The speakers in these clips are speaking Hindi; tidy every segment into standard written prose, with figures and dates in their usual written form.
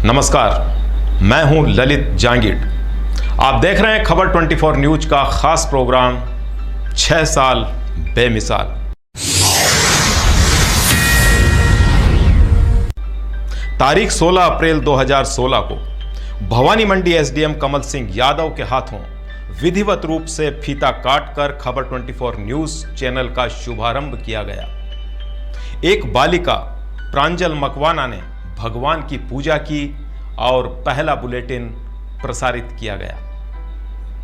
नमस्कार, मैं हूं ललित जांगीड़। आप देख रहे हैं खबर 24 न्यूज का खास प्रोग्राम 6 साल बेमिसाल। तारीख 16 अप्रैल 2016 को भवानी मंडी एसडीएम कमल सिंह यादव के हाथों विधिवत रूप से फीता काटकर खबर 24 न्यूज चैनल का शुभारंभ किया गया। एक बालिका प्रांजल मकवाना ने भगवान की पूजा की और पहला बुलेटिन प्रसारित किया गया।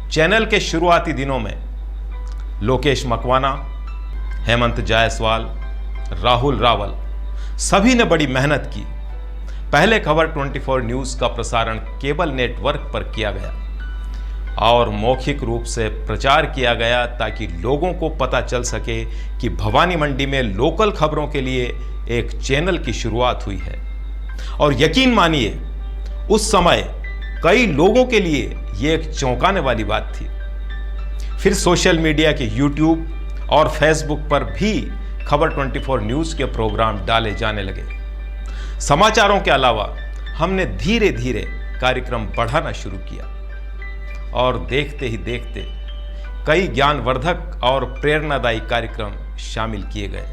चैनल के शुरुआती दिनों में लोकेश मकवाना, हेमंत जायसवाल, राहुल रावल सभी ने बड़ी मेहनत की। पहले खबर 24 न्यूज का प्रसारण केबल नेटवर्क पर किया गया और मौखिक रूप से प्रचार किया गया ताकि लोगों को पता चल सके कि भवानी मंडी में लोकल खबरों के लिए एक चैनल की शुरुआत हुई है। और यकीन मानिए, उस समय कई लोगों के लिए यह एक चौंकाने वाली बात थी। फिर सोशल मीडिया के यूट्यूब और फेसबुक पर भी खबर 24 न्यूज के प्रोग्राम डाले जाने लगे। समाचारों के अलावा हमने धीरे धीरे कार्यक्रम बढ़ाना शुरू किया और देखते ही देखते कई ज्ञानवर्धक और प्रेरणादायी कार्यक्रम शामिल किए गए।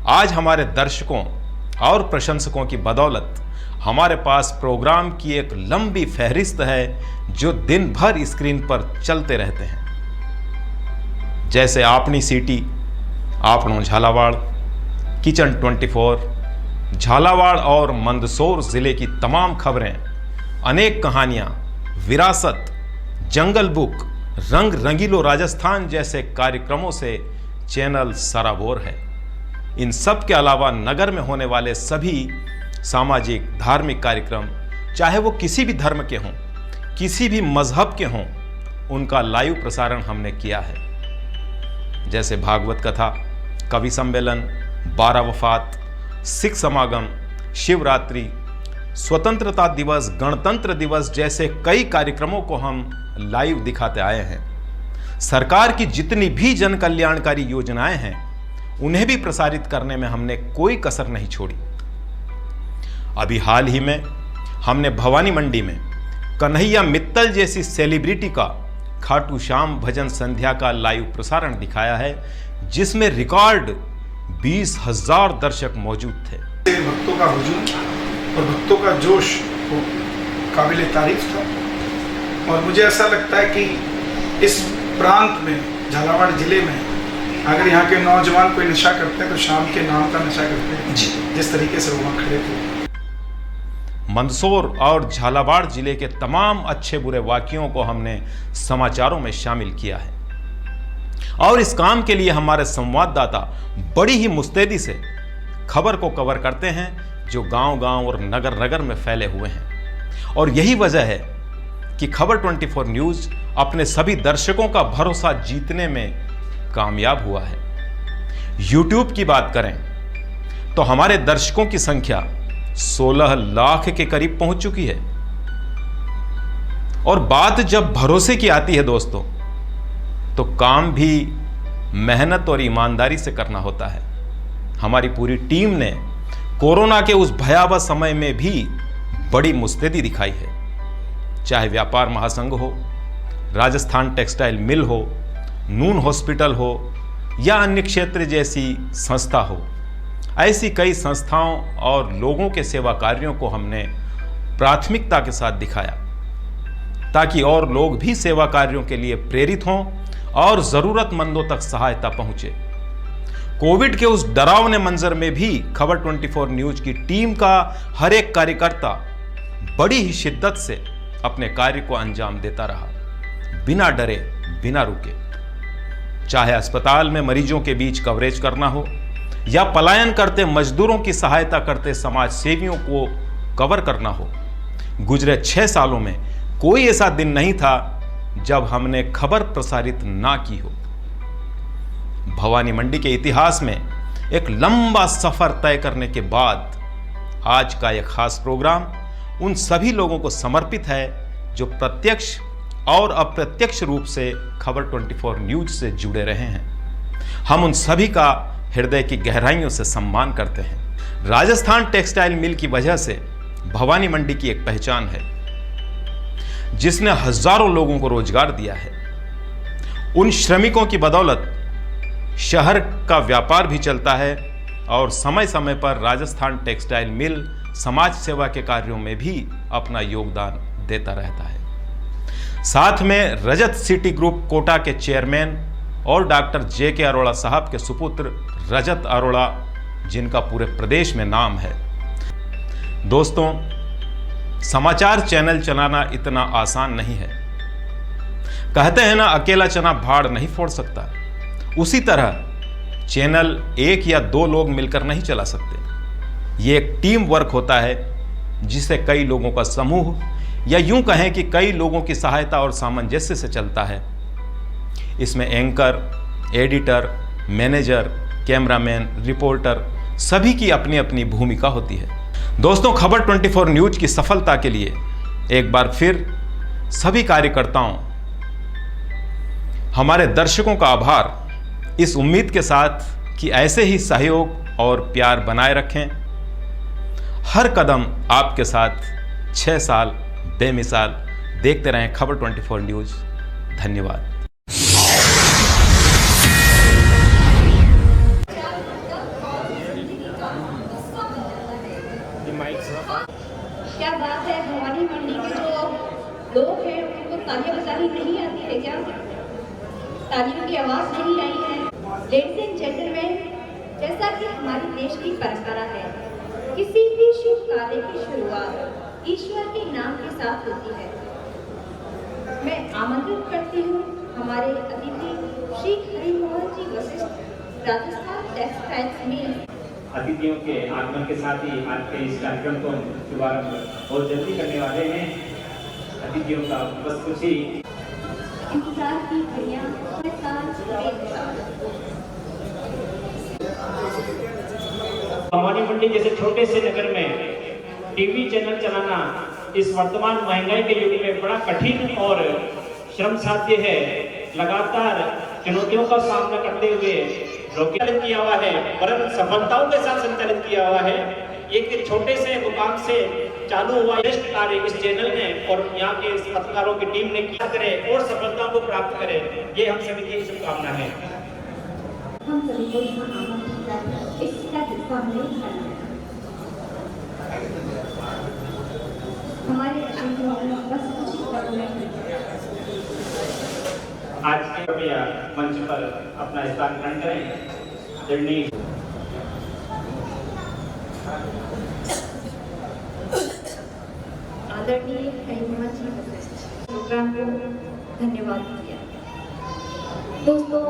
आज हमारे दर्शकों और प्रशंसकों की बदौलत हमारे पास प्रोग्राम की एक लंबी फहरिस्त है जो दिन भर स्क्रीन पर चलते रहते हैं, जैसे आपनी सिटी, आपनो झालावाड़, किचन 24, झालावाड़ और मंदसौर जिले की तमाम खबरें, अनेक कहानियां, विरासत, जंगल बुक, रंग रंगीलो राजस्थान जैसे कार्यक्रमों से चैनल सराबोर है। इन सब के अलावा नगर में होने वाले सभी सामाजिक धार्मिक कार्यक्रम, चाहे वो किसी भी धर्म के हों, किसी भी मजहब के हों, उनका लाइव प्रसारण हमने किया है। जैसे भागवत कथा, कवि सम्मेलन, 12 वफात, सिख समागम, शिवरात्रि, स्वतंत्रता दिवस, गणतंत्र दिवस जैसे कई कार्यक्रमों को हम लाइव दिखाते आए हैं। सरकार की जितनी भी जन कल्याणकारी योजनाएं हैं उन्हें भी प्रसारित करने में हमने कोई कसर नहीं छोड़ी। अभी हाल ही में हमने भवानी मंडी में कन्हैया मित्तल जैसी सेलिब्रिटी का खाटू श्याम भजन संध्या का लाइव प्रसारण दिखाया है, जिसमें रिकॉर्ड 20,000 दर्शक मौजूद थे। भक्तों का हुजूम और भक्तों का जोश काबिल तारीफ था और मुझे ऐसा लगता है कि इस प्रांत में, झालावाड़ जिले में, अगर यहाँ के नौजवान कोई नशा करते हैं तो शाम के नाम का नशा करते हैं, जिस तरीके से वो वहाँ खड़े थे। मंदसौर और झालावाड़ जिले के तमाम अच्छे बुरे वाक़ियों को हमने समाचारों में शामिल किया है और इस काम के लिए हमारे संवाददाता बड़ी ही मुस्तैदी से खबर को कवर करते हैं जो गांव-गांव और नगर-नगर में फैले हुए हैं। और यही वजह है कि खबर 24 न्यूज अपने सभी दर्शकों का भरोसा जीतने में कामयाब हुआ है। यूट्यूब की बात करें तो हमारे दर्शकों की संख्या 16 लाख के करीब पहुंच चुकी है। और बात जब भरोसे की आती है दोस्तों, तो काम भी मेहनत और ईमानदारी से करना होता है। हमारी पूरी टीम ने कोरोना के उस भयावह समय में भी बड़ी मुस्तैदी दिखाई है। चाहे व्यापार महासंघ हो, राजस्थान टेक्सटाइल मिल हो, नून हॉस्पिटल हो या अन्य क्षेत्र जैसी संस्था हो, ऐसी कई संस्थाओं और लोगों के सेवा कार्यों को हमने प्राथमिकता के साथ दिखाया ताकि और लोग भी सेवा कार्यों के लिए प्रेरित हों और जरूरतमंदों तक सहायता पहुंचे। कोविड के उस डरावने मंजर में भी खबर 24 न्यूज की टीम का हर एक कार्यकर्ता बड़ी ही शिद्दत से अपने कार्य को अंजाम देता रहा, बिना डरे, बिना रुके। चाहे अस्पताल में मरीजों के बीच कवरेज करना हो या पलायन करते मजदूरों की सहायता करते समाज सेवियों को कवर करना हो, गुजरे 6 सालों में कोई ऐसा दिन नहीं था जब हमने खबर प्रसारित ना की हो। भवानी मंडी के इतिहास में एक लंबा सफर तय करने के बाद आज का यह खास प्रोग्राम उन सभी लोगों को समर्पित है जो प्रत्यक्ष और अप्रत्यक्ष रूप से खबर 24 न्यूज से जुड़े रहे हैं। हम उन सभी का हृदय की गहराइयों से सम्मान करते हैं। राजस्थान टेक्सटाइल मिल की वजह से भवानी मंडी की एक पहचान है, जिसने हजारों लोगों को रोजगार दिया है। उन श्रमिकों की बदौलत शहर का व्यापार भी चलता है और समय समय पर राजस्थान टेक्सटाइल मिल समाज सेवा के कार्यों में भी अपना योगदान देता रहता है। साथ में रजत सिटी ग्रुप कोटा के चेयरमैन और डॉक्टर जे.के. अरोड़ा साहब के सुपुत्र रजत अरोड़ा, जिनका पूरे प्रदेश में नाम है। दोस्तों, समाचार चैनल चलाना इतना आसान नहीं है। कहते हैं ना, अकेला चना भाड़ नहीं फोड़ सकता। उसी तरह चैनल एक या दो लोग मिलकर नहीं चला सकते। ये एक टीम वर्क होता है, जिसे कई लोगों का समूह या यूं कहें कि कई लोगों की सहायता और सामंजस्य से चलता है। इसमें anchor, editor, manager, cameraman, reporter सभी की अपनी अपनी भूमिका होती है। दोस्तों, खबर 24 न्यूज की सफलता के लिए एक बार फिर सभी कार्यकर्ताओं, हमारे दर्शकों का आभार, इस उम्मीद के साथ कि ऐसे ही सहयोग और प्यार बनाए रखें। हर कदम आपके साथ 6 साल बेमिसाल। देखते रहें खबर 24 न्यूज। धन्यवाद। क्या बात है, भवानी मंडी के जो लोग हैं उनको तालियां बजानी नहीं आती है क्या? तालियों की आवाज नहीं आई है? लेडीज एंड जेंटलमैन, जैसा कि हमारे देश की परंपरा है, किसी भी शुभ कार्य की शुरुआत ईश्वर के नाम के साथ होती है। मैं आमंत्रित करती हूँ हमारे अतिथि श्री हरिमोहन जी वशिष्ठ, राजस्थान टेक्सटाइल्स मिल। अतिथियों के आगमन के साथ ही आज के इस कार्यक्रम को शुभारंभ बहुत जल्दी करने वाले हैं। अतिथियों का बस कुछ ही इंतजार की घड़ियां भवानी मंडी जैसे छोटे से नगर में टीवी चैनल चलाना इस वर्तमान महंगाई के युग में बड़ा कठिन और श्रम साध्य है। लगातार चुनौतियों का सामना करते हुए संचालित किया हुआ है, परम सफलताओं के साथ संचालित किया हुआ है। एक छोटे से मुकाम से चालू हुआ श्रेष्ठ कार्य इस चैनल ने और यहाँ के पत्रकारों की टीम ने किया करे और सफलता को प्राप्त करे, ये हम सभी की शुभकामना है। हम सभी को यहाँ आमंत्रित कर इसका हिस्सा नहीं बनना है। हमारे अतिथियों को बस कुछ ही करना है। आज के कृपया मंच पर अपना स्थान ग्रहण करें। जर्नी आदरणीय हरिमोहन जी वशिष्ठ प्रोग्राम को धन्यवाद दिया। दोस्तों,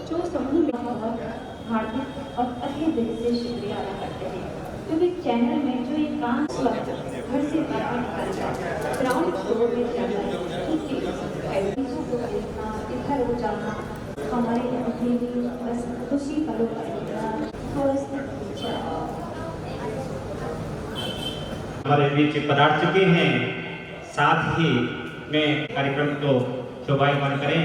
जो समूह में बहुत हार्दिक और तहे दिल से शुक्रिया अदा करते हैं, क्योंकि चैनल में जो ये काम घर से बाहर करना, ग्राउंड फ्लोर में जाना, इधर हो जाना, हमारे लिए भी बस खुशी पलों का हमारे बीच पधार चुके हैं। साथ ही में कार्यक्रम को शोभायमान करें।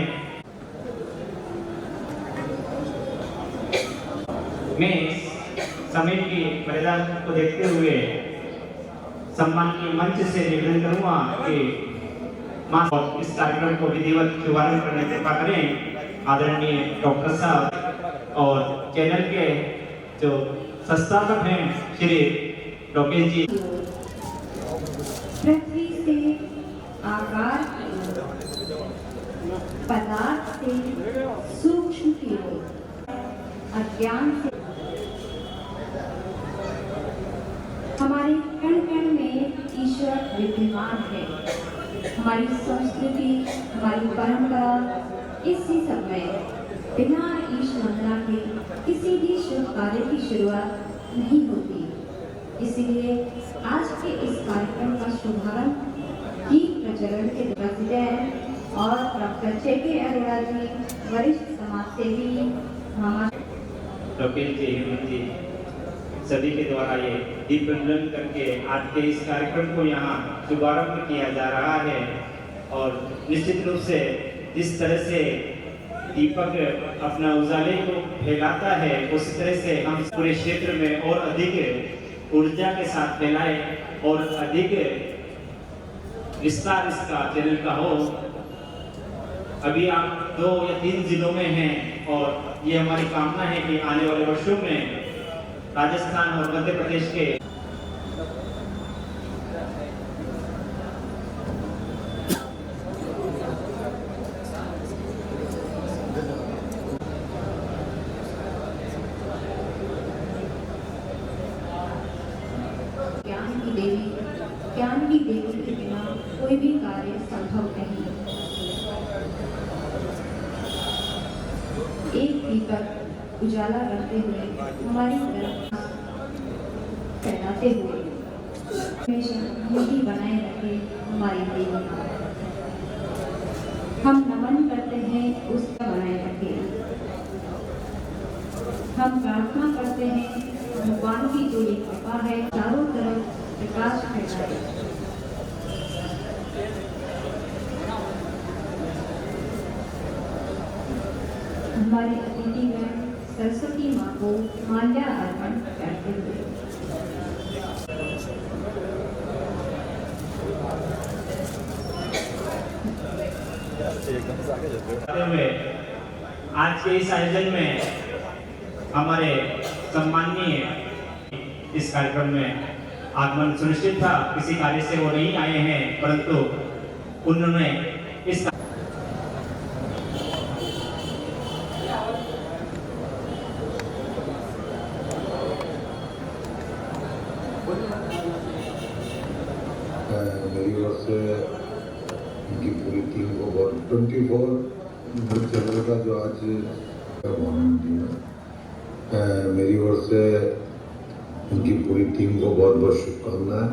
मैं समय की मर्यादा को देखते हुए सम्मान के मंच से निवेदन करूंगा कि और इस कार्यक्रम को विधिवत शुभारंभ करने की कृपा करें। आदरणीय डॉक्टर साहब और चैनल के जो संस्थापक हैं श्री लोकेश जी। पृथ्वी से आकार पदार्थ से सूक्ष्म की ओर, अज्ञान से हमारे कण कण में ईश्वर विद्यमान है। हमारी संस्कृति, हमारी परंपरा, इसी सब में बिना ईश वंदना के किसी भी शुभ कार्य की शुरुआत नहीं होती। इसीलिए आज के इस कार्यक्रम का शुभारंभ दीप प्रज्वलन के प्रेसिडेंट और डॉक्टर जे.के. अरोड़ा जी, वरिष्ठ समाजसेवी लोकेश जी सभी के द्वारा ये दीप प्रज्वलन करके आज के इस कार्यक्रम को यहाँ शुभारंभ किया जा रहा है। और निश्चित रूप से जिस तरह से दीपक अपना उजाले को फैलाता है, उस तरह से हम पूरे क्षेत्र में और अधिक ऊर्जा के साथ फैलाए और अधिक विस्तार इसका चैनल का हो। अभी आप 2 या 3 जिलों में हैं और ये हमारी कामना है कि आने वाले वर्षों में राजस्थान और मध्य प्रदेश के ज्ञान की देवी के बिना कोई भी कार्य संभव नहीं। एक दीपक उजाला करते हुए हमारी तरफ फैलाते हुए हमेशा मुट्ठी बनाए रखे हमारी देवी। हम नमन करते हैं उसका बनाए रखे। हम प्रार्थना करते हैं भगवान की जो ये कृपा है चारों तरफ प्रकाश फैलाए। हमारे अतिथिगण सरस्वती माँ को माल्यार्पण करते हुए आज के इस आयोजन में हमारे सम्माननीय इस कार्यक्रम में आगमन सुनिश्चित था। किसी कार्य से वो नहीं आए हैं, परंतु उन्होंने इस मेरी ओर से उनकी पूरी टीम को बहुत 24 न्यूज़ चैनल का जो आज मेरी ओर से उनकी पूरी टीम को बहुत बहुत शुभकामनाएं।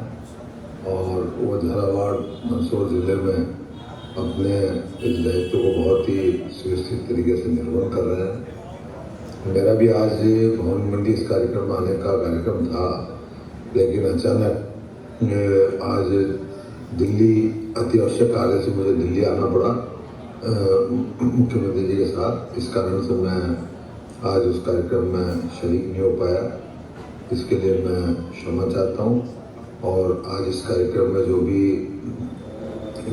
और वो झालावाड़ मंदसौर ज़िले में अपने इस दायित्व को बहुत ही सुव्यवस्थित तरीके से निर्वहन कर रहे हैं। मेरा भी आज भवानी मंडी इस कार्यक्रम में आने का कार्यक्रम था, लेकिन अचानक आज दिल्ली अति आवश्यक कार्य से मुझे दिल्ली आना पड़ा मुख्यमंत्री जी के साथ। इस कारण से मैं आज उस कार्यक्रम में शरीक नहीं हो पाया, इसके लिए मैं क्षमा चाहता हूँ। और आज इस कार्यक्रम में जो भी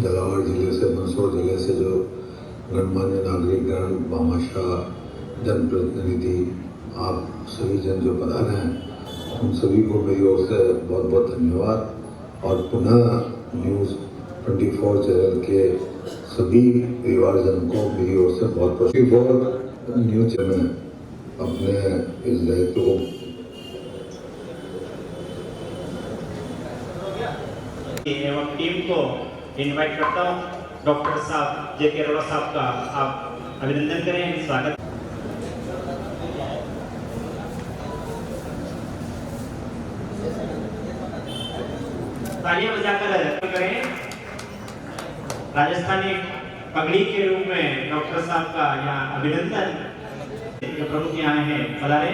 झालावाड़ जिले से मंदसौर जिले से जो गणमान्य नागरिकगण, भामाशाह, जनप्रतिनिधि, आप सभी जन जो पधारे हैं, उन सभी को मेरी ओर से बहुत बहुत धन्यवाद। और पुनः न्यूज़ 24 चैनल के सभी परिवारजन को मेरी ओर से बहुत बहुत 24 न्यूज़ चैनल अपने इस दायित्व को एवं टीम को इनवाइट करता हूँ। डॉक्टर साहब जेके अरोड़ा साहब का आप अभिनंदन करें, स्वागत। तालियां बजाकर करें। राजस्थानी पगड़ी के रूप में डॉक्टर साहब का यहाँ अभिनंदन। जो प्रमुख यहाँ हैं पधारे।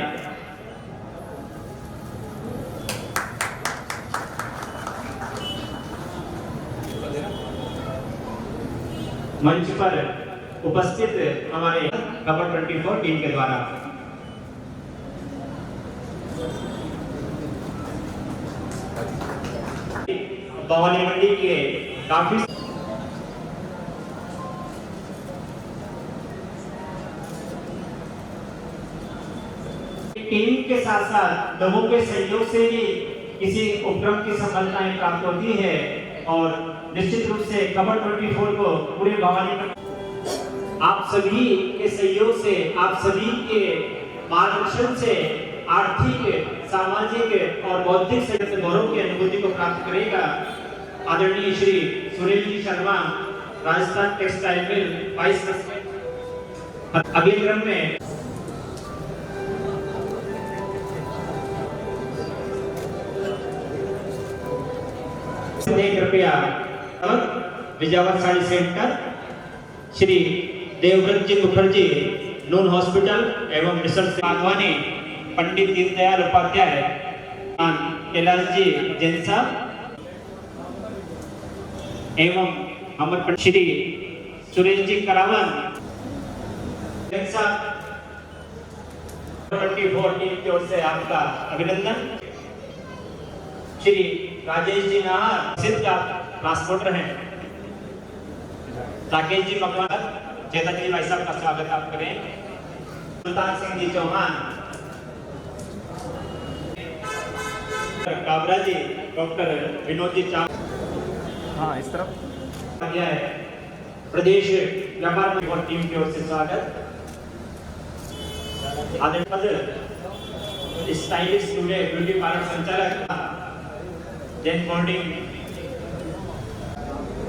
मंच पर उपस्थित हमारे खबर 24 टीम के द्वारा भवानी मंडी के काफी टीम के साथ साथ लोगों के सहयोग से ही किसी उपक्रम की सफलताएं प्राप्त होती है। और निश्चित रूप से खबर 24 को पूरे भवानी आप सभी के सहयोग से, आप सभी के मार्गदर्शन से आर्थिक, सामाजिक और बौद्धिक से गौरव की अनुभूति को प्राप्त करेगा। आदरणीय Shri Sunil ji Sharma, Rajasthan textile mill vice president. अगले क्रम में कृपया विजयवाड़ा साड़ी सेंटर श्री देवव्रत जी मुखर्जी नून हॉस्पिटल एवं रिसर्च बागवानी पंडित दीनदयाल उपाध्याय कैलाश जी जैन साहब एवं हमारे श्री सुरेश जी करावन जैन साहब 24 टीम की ओर से आपका अभिनंदन। श्री राजेश जी नाहर सिद्ध का ट्रांसपोर्टर हैं। राकेश जी मकवाना, चेतन जी भाई साहब का स्वागत आप करें। सुल्तान सिंह जी चौहान, काबरा जी, डॉक्टर विनोद जी चाव, हाँ इस तरफ गया है। प्रदेश व्यापार मंत्री और टीम की ओर से स्वागत। आदरणीय स्टाइलिश टुडे ब्यूटी पार्लर संचालक जैन बॉन्डिंग,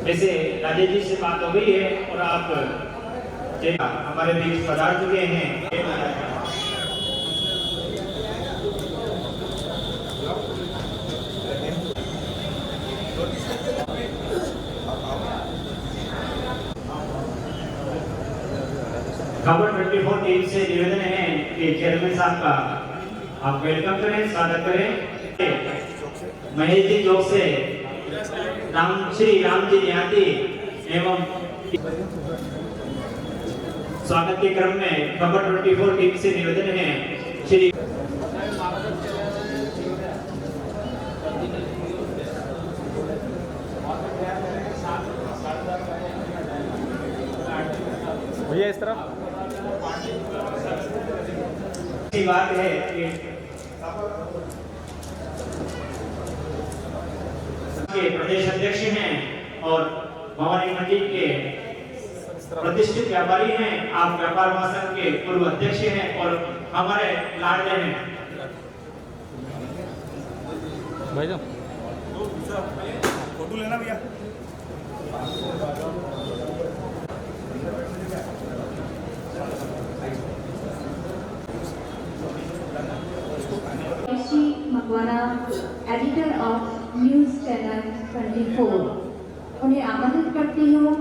वैसे राजेश जी से बात हो गई है और आप हमारे बीच पधार चुके हैं। खबर 24 टीम से निवेदन है कि चेयरमैन साहब का आप वेलकम करें, स्वागत करें। महेश जी चौक से श्री राम जी निहाती एवं स्वागत के क्रम में खबर 24 टीम से निवेदन है श्री भैया इस तरफ बात है कि प्रदेश अध्यक्ष हैं और भवानी मंडी के प्रतिष्ठित व्यापारी हैं। आप व्यापार महासंघ के पूर्व अध्यक्ष हैं और हमारे लाडले हैं। भाई साहब फोटो लेना भैया। Makwana, editor of news channel 24, उन्हें आमंत्रित करती हूँ।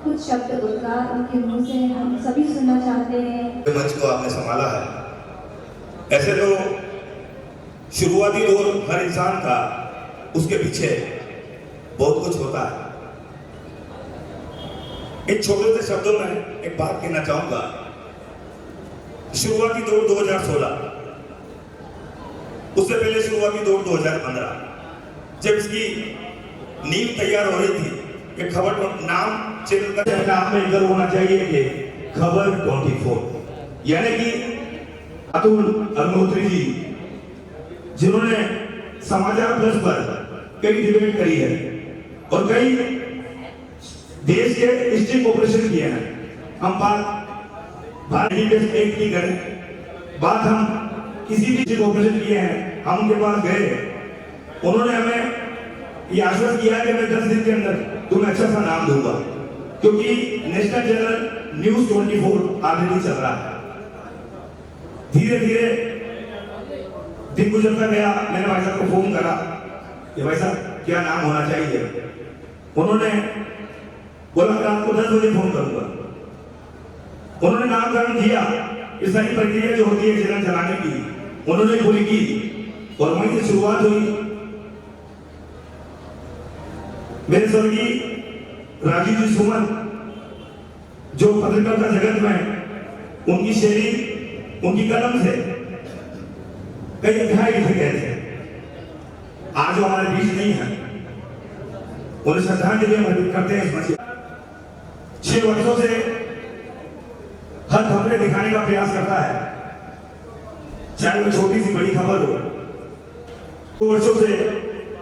कुछ शब्द उद्गार उनके मुंह से हम सभी सुनना चाहते हैं। मंच को आपने संभाला है। ऐसे तो शुरुआती दौर हर इंसान का, उसके पीछे बहुत कुछ होता है। इन छोटे से शब्दों में एक बात कहना चाहूंगा। शुरुआती दौर 2016, उससे पहले शुरुआती दौर 2015, जब इसकी नींव तैयार हो रही थी कि खबर नाम चैनल का नाम में इधर होना चाहिए कि खबर 24, यानी कि अतुल अग्निहोत्री जी, जिन्होंने समाचार प्लस पर कई डिबेट करी है और कई देश के स्टिंग ऑपरेशन किए हैं। हम बात एक की करें, बात हम किसी भी चीज ऑपरेशन किए हैं, हम उनके पास गए, उन्होंने हमें ये आश्वस्त किया कि मैं 10 दिन के अंदर तुम्हें अच्छा सा नाम दूंगा, क्योंकि नेशनल चैनल न्यूज़ 24 ऑलरेडी चल रहा है। धीरे धीरे दिन गुजरता गया। मैंने भाई साहब को फोन करा कि भाई साहब क्या नाम होना चाहिए। उन्होंने बोला मैं आपको 10 बजे फोन करूंगा। उन्होंने नामकरण किया। इस सारी प्रक्रिया जो होती है चैनल चलाने की, उन्होंने पूरी की और वहीं से शुरुआत हुई। मेरे स्वर्गीय राजीव जी सुमन, जो पत्रकारिता जगत में उनकी शैली, उनकी कलम से कई अध्याय लिखे गए थे, आज वो हमारे बीच नहीं है। उन्हें श्रद्धांजलि हम अर्पित करते हैं। इस मंच 6 वर्षों से हर खबरें दिखाने का प्रयास करता है, चाहे वो छोटी सी बड़ी खबर हो। 2 वर्षों से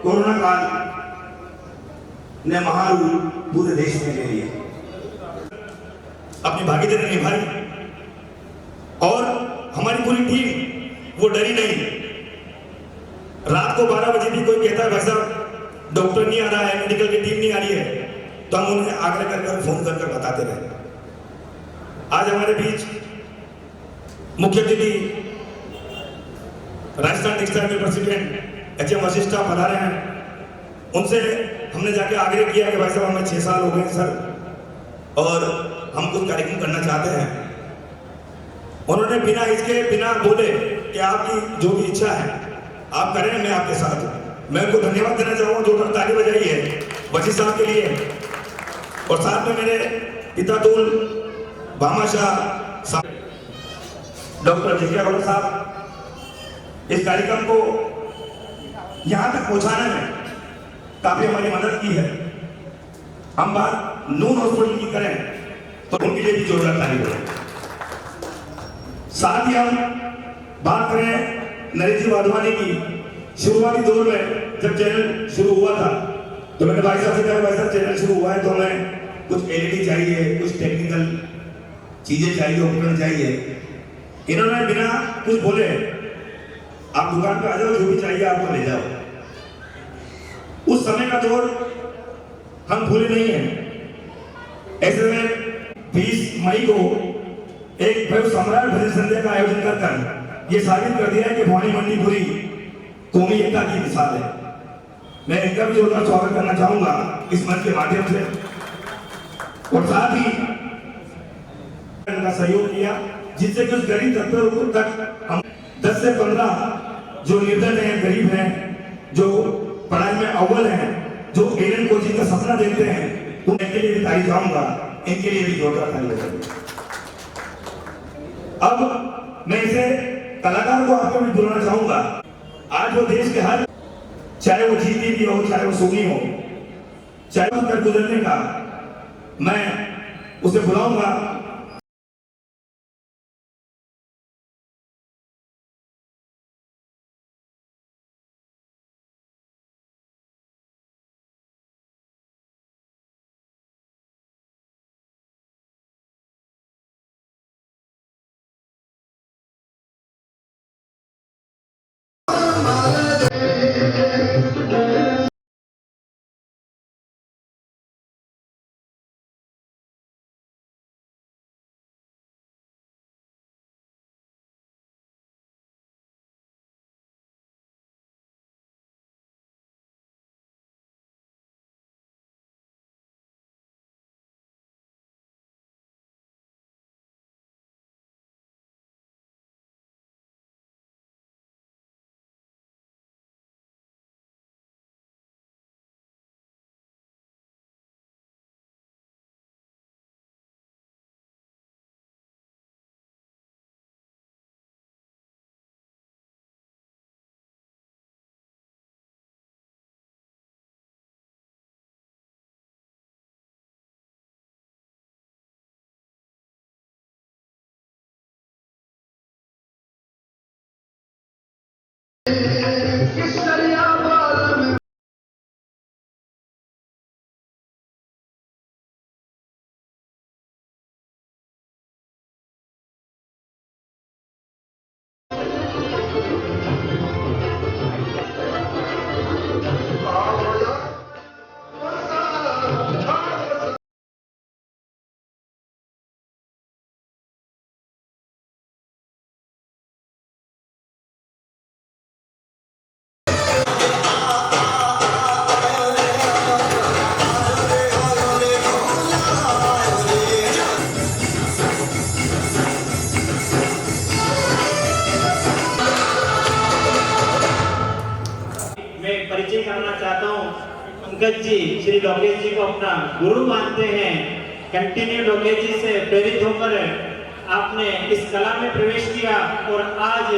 कोरोना काल ने महारूप पूरे देश में ले लिए, अपनी भागीदारी निभाई और हमारी पूरी टीम वो डरी नहीं। रात को 12 बजे भी कोई कहता है भाई साहब डॉक्टर नहीं आ रहा है, मेडिकल की टीम नहीं आ रही है, तो हम उन्हें आग्रह कर फोन कर बताते रहे। आज हमारे बीच मुख्य अतिथि राजस्थान टेक्सटाइल के प्रेसिडेंट HM वशिष्ठा पधारे हैं। उनसे हमने जाके आग्रह किया कि भाई साहब हमें 6 साल हो गए सर और हम कुछ कार्यक्रम करना चाहते हैं। उन्होंने बिना बोले कि आपकी जो भी इच्छा है आप करें, मैं आपके साथ हूं। मैं उनको धन्यवाद देना चाहूँगा जो ताली बजाई है वशिष्ठ साहब के लिए, और साथ में मेरे पिता तुल भामाशाह डॉक्टर जिज्ञा गौड़ साहब इस कार्यक्रम को यहाँ तक पहुँचाने में काफी हमारी मदद की है। हम बात नून हॉस्पिटल की करें तो उनके लिए भी जोरदार ताली बजाएं। साथ ही हम बात करें नरेश जी वाधवानी की। शुरुआती दौर में जब चैनल शुरू हुआ था तो मैंने भाई साहब से कहा, भाई साहब चैनल शुरू हुआ है तो हमें कुछ एलईडी चाहिए, कुछ टेक्निकल चीजें चाहिए, उपकरण चाहिए। इन्होंने बिना कुछ बोले आप दुकान पे आ जाओ, जो भी चाहिए आपको ले जाओ। उस समय का दौर हम भूले नहीं हैं। ऐसे में 20 मई को एक भव्य सम्राट भजन संध्या का आयोजन कर ये साबित कर दिया है कि भवानी मंडी पूरी कौमी एकता की मिसाल है। मैं इनका भी जोरदार स्वागत करना चाहूंगा इस मंच के माध्यम से। और साथ ही इनका सहयोग किया जिससे कि उस गरीब तबके तक हम 10 से 15 जो निर्धन हैं, गरीब हैं, जो पढ़ाई में अव्वल हैं, जो एलियन कोचिंग का सपना देखते हैं, तो इनके लिए भी ताली चाहूंगा, इनके लिए भी जोरदार ताली बजाएंगे। अब मैं इसे कलाकार को आपको भी बुलाना चाहूंगा। आज वो देश के हर, चाहे वो जीती भी हो, चाहे वो सोनी हो, चाहे वो कर गुजरने का, मैं उसे बुलाऊंगा। परिचय करना चाहता हूँ। पंकज जी श्री लोकेश जी को अपना गुरु मानते हैं। कंटिन्यू लोकेश जी से प्रेरित होकर आपने इस कला में प्रवेश किया और आज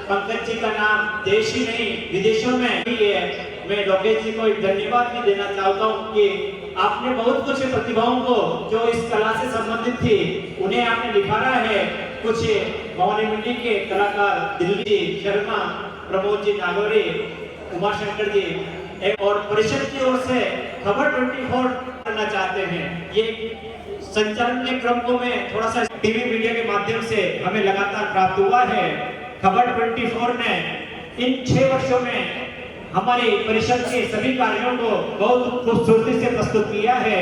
पंकज जी का नाम देश ही नहीं विदेशों में भी है। मैं लोकेश जी को एक धन्यवाद भी देना चाहता हूँ कि आपने बहुत कुछ प्रतिभाओं को जो इस कला से संबंधित थी उन्हें आपने निखारा है। कुछ भवानी मंडी के कलाकार दिल्ली शर्मा, प्रमोद जी नागौरी, उमा शंकर जी और परिषद की ओर से खबर 24 करना चाहते हैं। ये संचालन के क्रम को मैं थोड़ा सा टीवी मीडिया के माध्यम से हमें लगातार प्राप्त हुआ है। खबर 24 ने इन 6 वर्षों में हमारी परिषद के सभी कार्यों को बहुत खूबसूरती से प्रस्तुत किया है।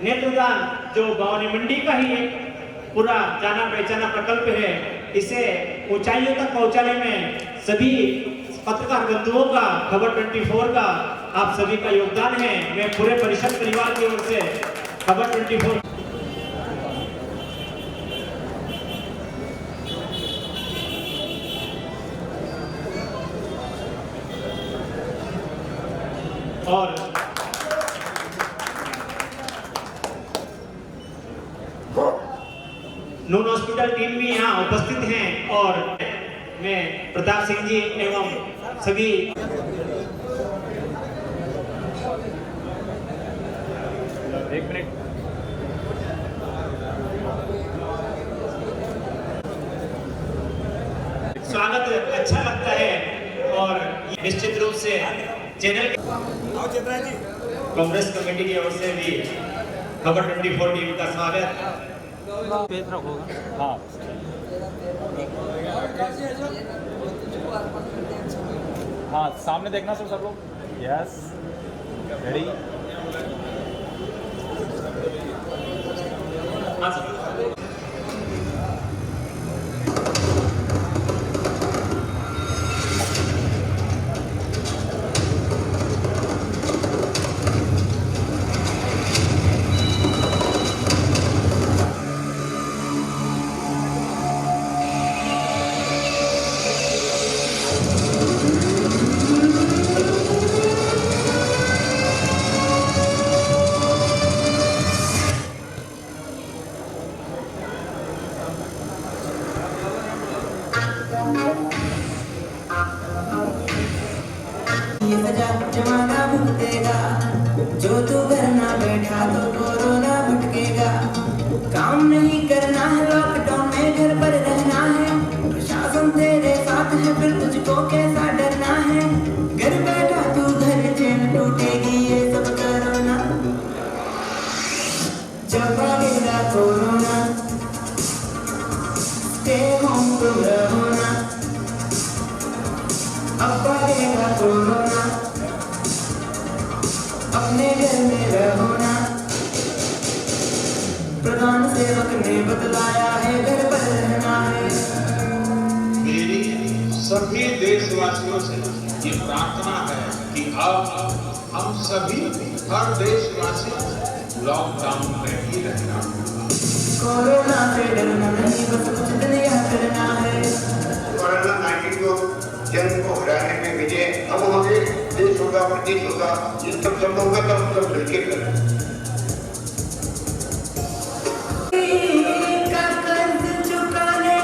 नेत्रदान जो भवानी मंडी का ही एक पूरा जाना पहचाना प्रकल्प है, इसे ऊंचाइयों तक पहुंचाने में सभी पत्रकार बंधुओं का, खबर 24 का आप सभी का योगदान है। मैं पूरे परिषद परिवार की ओर से खबर 24 और नून हॉस्पिटल टीम भी यहाँ उपस्थित हैं और मैं प्रताप सिंह जी एवं सभी एक मिनट। स्वागत अच्छा लगता है और निश्चित रूप से चैनल कांग्रेस कमेटी की ओर से भी खबर 24 टीम का स्वागत। हाँ हाँ सामने देखना सर सब लोग। Yes ready. हाँ सर। ये सजा जमाना भुगतेगा, जो तू करना बैठा तो कोरोना भटकेगा। काम नहीं करना है, लॉकडाउन में घर पर रहना है, प्रशासन तेरे साथ है, फिर तुझको कैसा डरना है। घर बैठा तू घर चैन टूटेगी ये सब कोरोना। जब भागेगा कोरोना, स्टे होम तुम रहो ना। अब भागेगा कोरोना, अपने घर में रहो ना। प्रधान सेवक ने बतलाया है घर पर रहना है। मेरी सभी देशवासियों से ये प्रार्थना है कि अब हम सभी हर देशवासी लॉकडाउन में ही रहना। कोरोना से डरना नहीं, बस कुछ दिन यह करना है। कोरोना-19 को जन्म को हराने में विजय हम होंगे। देश होगा, प्रदेश होगा, ये सब संभव होगा तो हम सब मिलकर करें। का कर्ज चुकाने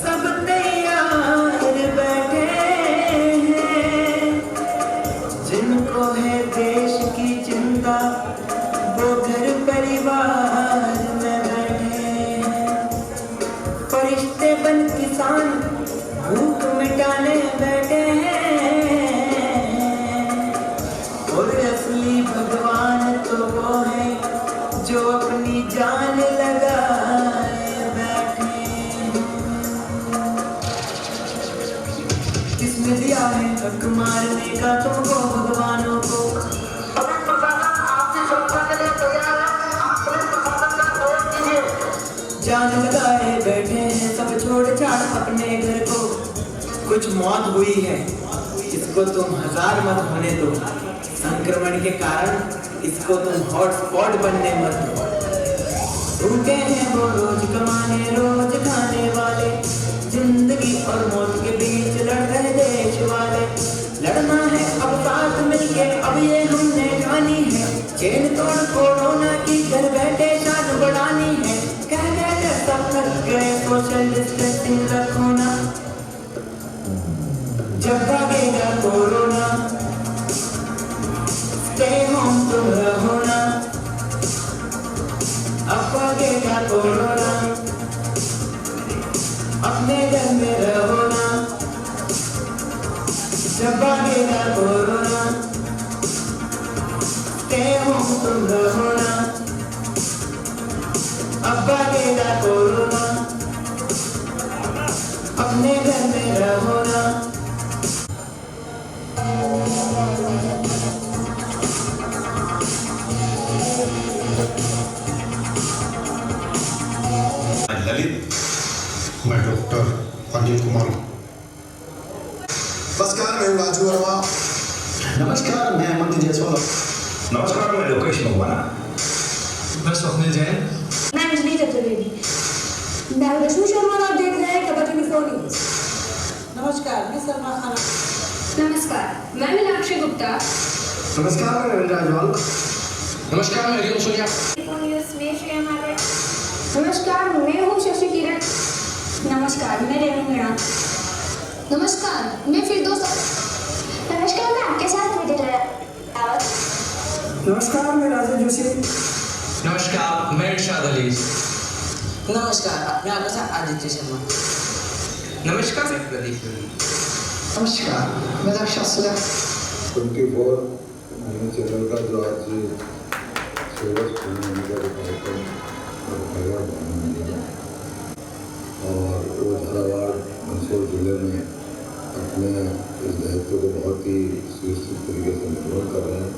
सब तैयार बैठे हैं। जिनको है देश की चिंता वो घर परिवार में बैठे हैं। फरिश्ते बन किसान भूख मिटाने बैठे हैं, और असली भगवान तो वो है जो अपनी जान लगाए बैठे हैं। किसने दिया है हक मारने का तुमको भगवानों को? जान लगाए बैठे हैं सब छोड़ छाड़ अपने घर को। कुछ मौत हुई है, इसको तुम 1000 मत होने दो। संक्रमण के कारण इसको तुम हॉटस्पॉट बनने मत दो। टूटे हैं वो रोज कमाने रोज खाने वाले, जिंदगी और मौत के बीच लड़ रहे देश वाले। लड़ना है अब साथ मिलके, अब ये हमने ठानी है। चैन तोड़ कोरोना की घर बैठे शान बढ़ानी है। कह गए सब थक गए, सोशल डिस्टेंसिंग रखो ना। जब भागेगा कोरोना, स्टे होम तुम रहो ना। अब भागेगा कोरोना, अपने घर में रहो ना। जब भागेगा कोरोना, स्टे होम तुम रहो ना। अब भागेगा कोरोना, अपने घर में रहो ना। ललित, मैं डॉक्टर अनिल कुमार। नमस्कार, मैं राजू वर्मा। नमस्कार, मैं अमन जायसवाल। नमस्कार, मैं लोकेश मकवाना। मैं स्वप्निल जैन। मैं अंजलि चतुर्वेदी। मैं रश्मि शर्मा और आप देख रहे हैं खबर 24 न्यूज़। नमस्कार, मैं सलमा खान। नमस्कार, मैं मीनाक्षी गुप्ता। नमस्कार, मैं रविंद्र राजवाल। नमस्कार, मैं रियम सोनिया। न्यूज़ में श्रेया मारे। नमस्कार, मैं हूँ शशि किरण। नमस्कार, मैं रेणु मीणा। नमस्कार, मैं फिरदौस। नमस्कार, मैं आपके साथ विजय रावत। नमस्कार, मैं राजेश जोशी। नमस्कार, मैं इरशाद अली। नमस्कार, मैं आपका आदित्य शर्मा। नमस्कार, मैं प्रदीप। नमस्कार, मैं दक्षा सुधा। 24 न्यूज़ चैनल का जो आज सोलह होने का कार्यक्रम रखाया गया और वो झालावाड़ मंदसौर जिले में अपने इस दायित्व को बहुत ही सुव्यवस्थित तरीके से निर्वहन कर रहे हैं।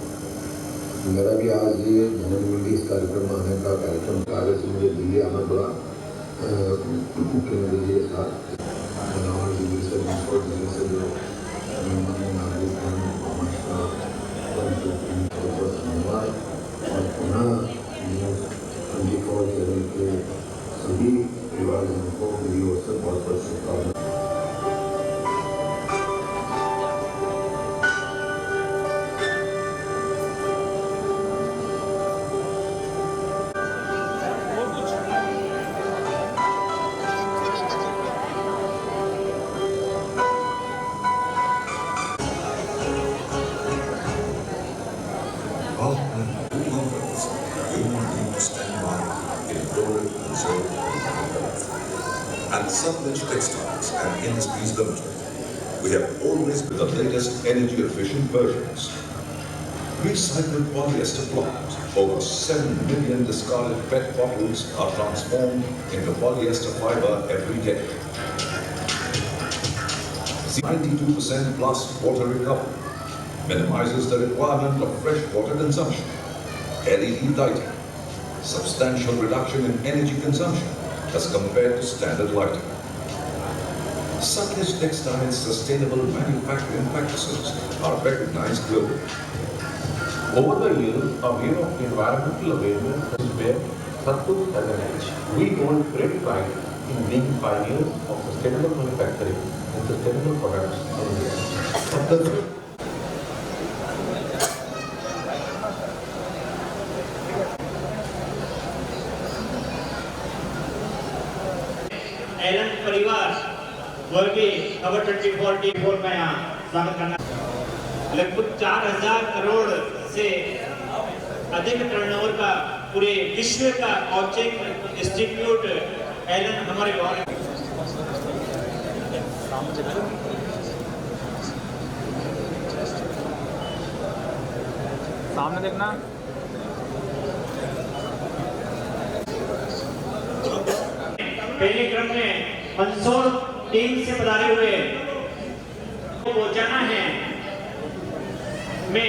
मेरा भी आज ये भवन मंडी इस कार्यक्रम में आने का कार्यक्रम कार्य से मुझे दिल्ली आना पड़ा मुख्यमंत्री जी के साथ। झालावाड़ जिले से मंदसौर जिले से जो नागरिक धन्यवाद और पुनः न्यूज़ 24 चैनल के सभी परिवारजनों को मेरी ओर से बहुत बहुत शुभकामनाएं। And Sunbridge Textiles and Industries Limited, we have always been the latest energy-efficient versions. Recycled polyester cloth, over 7 million discarded PET bottles are transformed into polyester fiber every day. 92% plus water recovery, minimizes the requirement of fresh water consumption. LED lighting, substantial reduction in energy consumption as compared to standard lighting. Sunbridge Textiles' sustainable manufacturing practices are recognized globally. Over the years, a way of environmental awareness has been Satpur as an edge. We hold great pride in being pioneers of sustainable manufacturing and sustainable products in India. Allen परिवार वर्गे खबर 24 का यहाँ स्वागत करना। लगभग 4000 करोड़ से अधिक टर्नओवर का पूरे विश्व का कोचिंग इंस्टीट्यूट एलन हमारे गौर सामने देखना। पहले क्रम में मंदसौर टीम से पधारे हुए वो जाना है मैं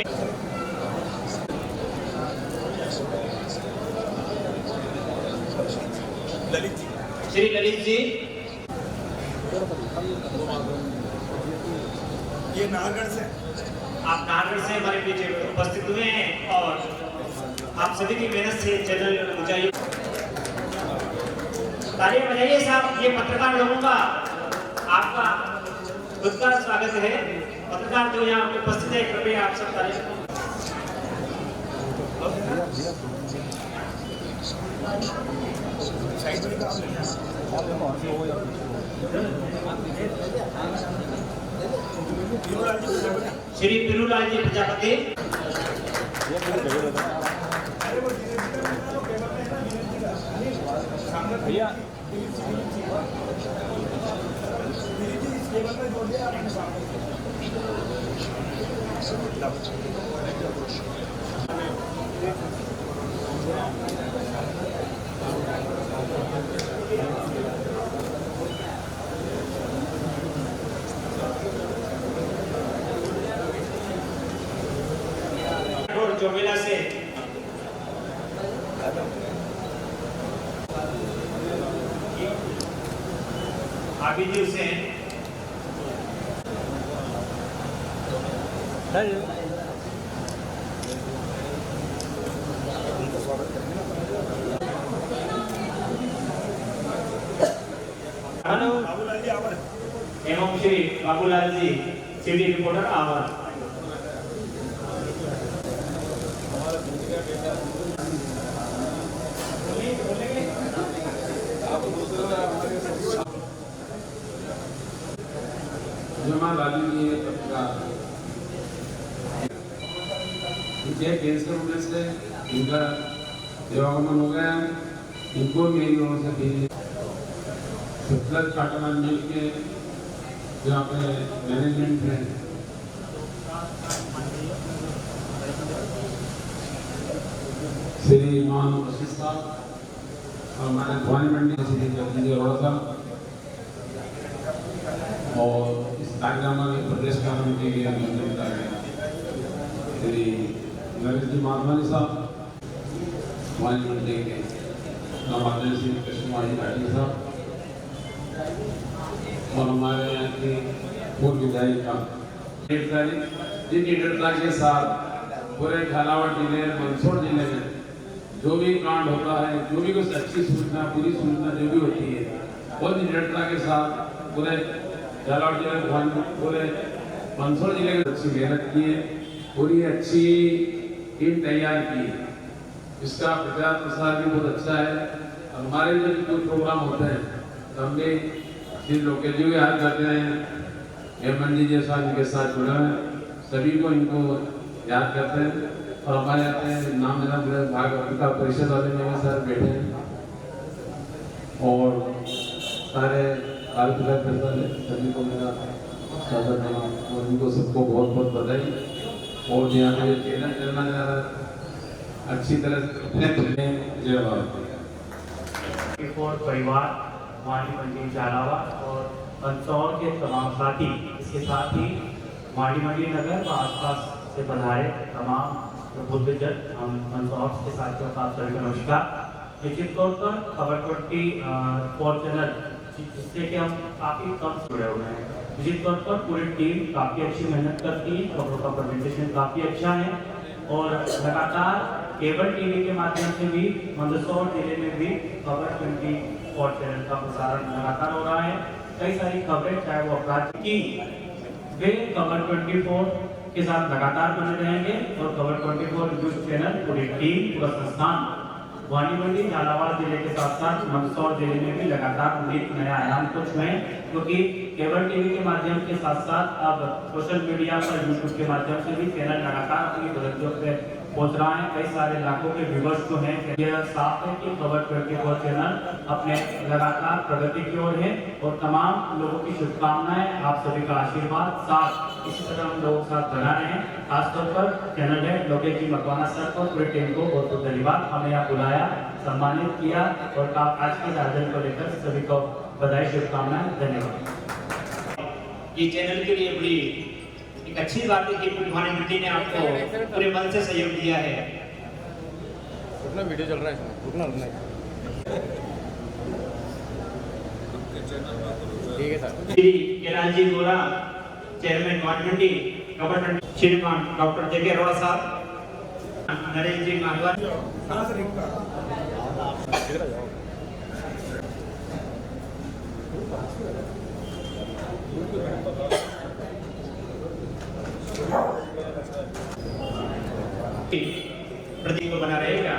श्री ललित जी, ये नाहरगढ़ से, आप नाहरगढ़ से हमारे बीच उपस्थित हुए हैं और आप सभी की मेहनत से चैनल ऊंचाई। तालियां बजाइए साहब। ये पत्रकार लोगों का आपका खुद का स्वागत है। पत्रकार जो यहाँ उपस्थित है, कृपया आप सब तालियां। श्री पिरूलाल जी प्रजापति, भैया चौबेला से आबिद हुसैन, एवं श्री बाबूलाल जी सिटी रिपोर्टर आवाज। जमा लाली इनके कैंसर होने से इनका देवागमन हो गया है। इनको मेरी ओर से भी सतलज काटना मिल के यहाँ पे मैनेजमेंट है श्री मान वशिष्ठ साहब और हमारे भवानी मंडी श्री जगदीश अरोड़ा साहब और इस कार्यक्रम में प्रदेश कमेटी के श्री नरेश जी माधवानी साहब, भवानी मंडी के नवाज श्री कृष्णवाणी घाटी साहब और हमारे यहाँ की पूर्व विधायिका जिन निडरता के साथ पूरे झालावाड़ जिले मंदसौर जिले में जो भी कांड होता है, जो भी कुछ अच्छी सूचना बुरी सूचना जो भी होती है, बहुत निडरता के साथ पूरे झालावाड़ जिले पूरे मंदसौर जिले में अच्छी मेहनत की है, पूरी अच्छी टीम तैयार की है। इसका प्रचार प्रसार भी बहुत अच्छा है। हमारे जो कोई प्रोग्राम होते हैं तो हम भी जिन लोग जो भी याद करते हैं एमएन जी जैसा इनके साथ जुड़ा है, सभी को इनको याद करते हैं। और हमारे यहाँ पे नाम लेना पूरे भाग का परिषद वाले में सर बैठे हैं और सारे कार्यकर्ता वाले सभी को मेरा स्वागत है और इनको सबको बहुत बहुत बधाई। और यहाँ पे चैनल चलना जा रहा है अच्छी तरह से। जय भारत। परिवार माड़ी मंडी झालावाड़ और मंदसौर के तमाम साथी, इसके साथ ही माड़ी मंडी नगर व आसपास से पधारे तमाम बुद्धिजन, हम मंदसौर के साथियों का आप सभी को नमस्कार। निश्चित तौर पर खबर 24 चैनल जिससे कि हम काफ़ी कम जुड़े हुए हैं, निश्चित तौर पर पूरी टीम काफ़ी अच्छी मेहनत करती है, खबरों का प्रेजेंटेशन काफ़ी अच्छा है और लगातार केबल टीवी के माध्यम से भी मंदसौर जिले में भी खबर 24 चैनल का प्रसारण लगातार हो रहा है। कई सारी खबरें, चाहे वो अपराध की, वे खबर 24 के साथ लगातार बने रहेंगे और खबर 24 न्यूज चैनल पूरी टीम पूरा संस्थान भवानी मंडी झालावाड़ जिले के साथ साथ मंदसौर जिले में भी लगातार उन्नत नया आयाम को छुएं, क्योंकि केबल टीवी के माध्यम के साथ साथ अब सोशल मीडिया पर यूट्यूब के माध्यम से भी चैनल लगातार अपनी बुलंदियों पे पहुंच रहा है। कई सारे लाखों के व्यूवर्स जो हैं, यह साफ है कि खबर 24 चैनल अपने लगातार प्रगति की ओर है और तमाम लोगों की शुभकामनाएं, आप सभी का आशीर्वाद साथ इसी तरह हम लोगों के साथ बना रहे हैं। खासतौर पर चैनल हेड लोकेश जी मकवाना सर को, पूरी टीम को बहुत बहुत धन्यवाद। हमें यहाँ बुलाया, सम्मानित किया और आज के आयोजन को लेकर सभी को बधाई, शुभकामनाएं, धन्यवाद। ये चैनल के लिए बड़ी एक अच्छी बात है कि भवानी मंडी ने आपको पूरे मन से सहयोग दिया है। रुकना, वीडियो चल रहा है इसमें, रुकना ठीक है सर। श्री कैलाश जी गोरा, चेयरमैन भवानी मंडी खबर, श्रीमान डॉक्टर जे के अरोड़ा साहब, नरेश जी माधवानी, प्रतीक को बना रहेगा।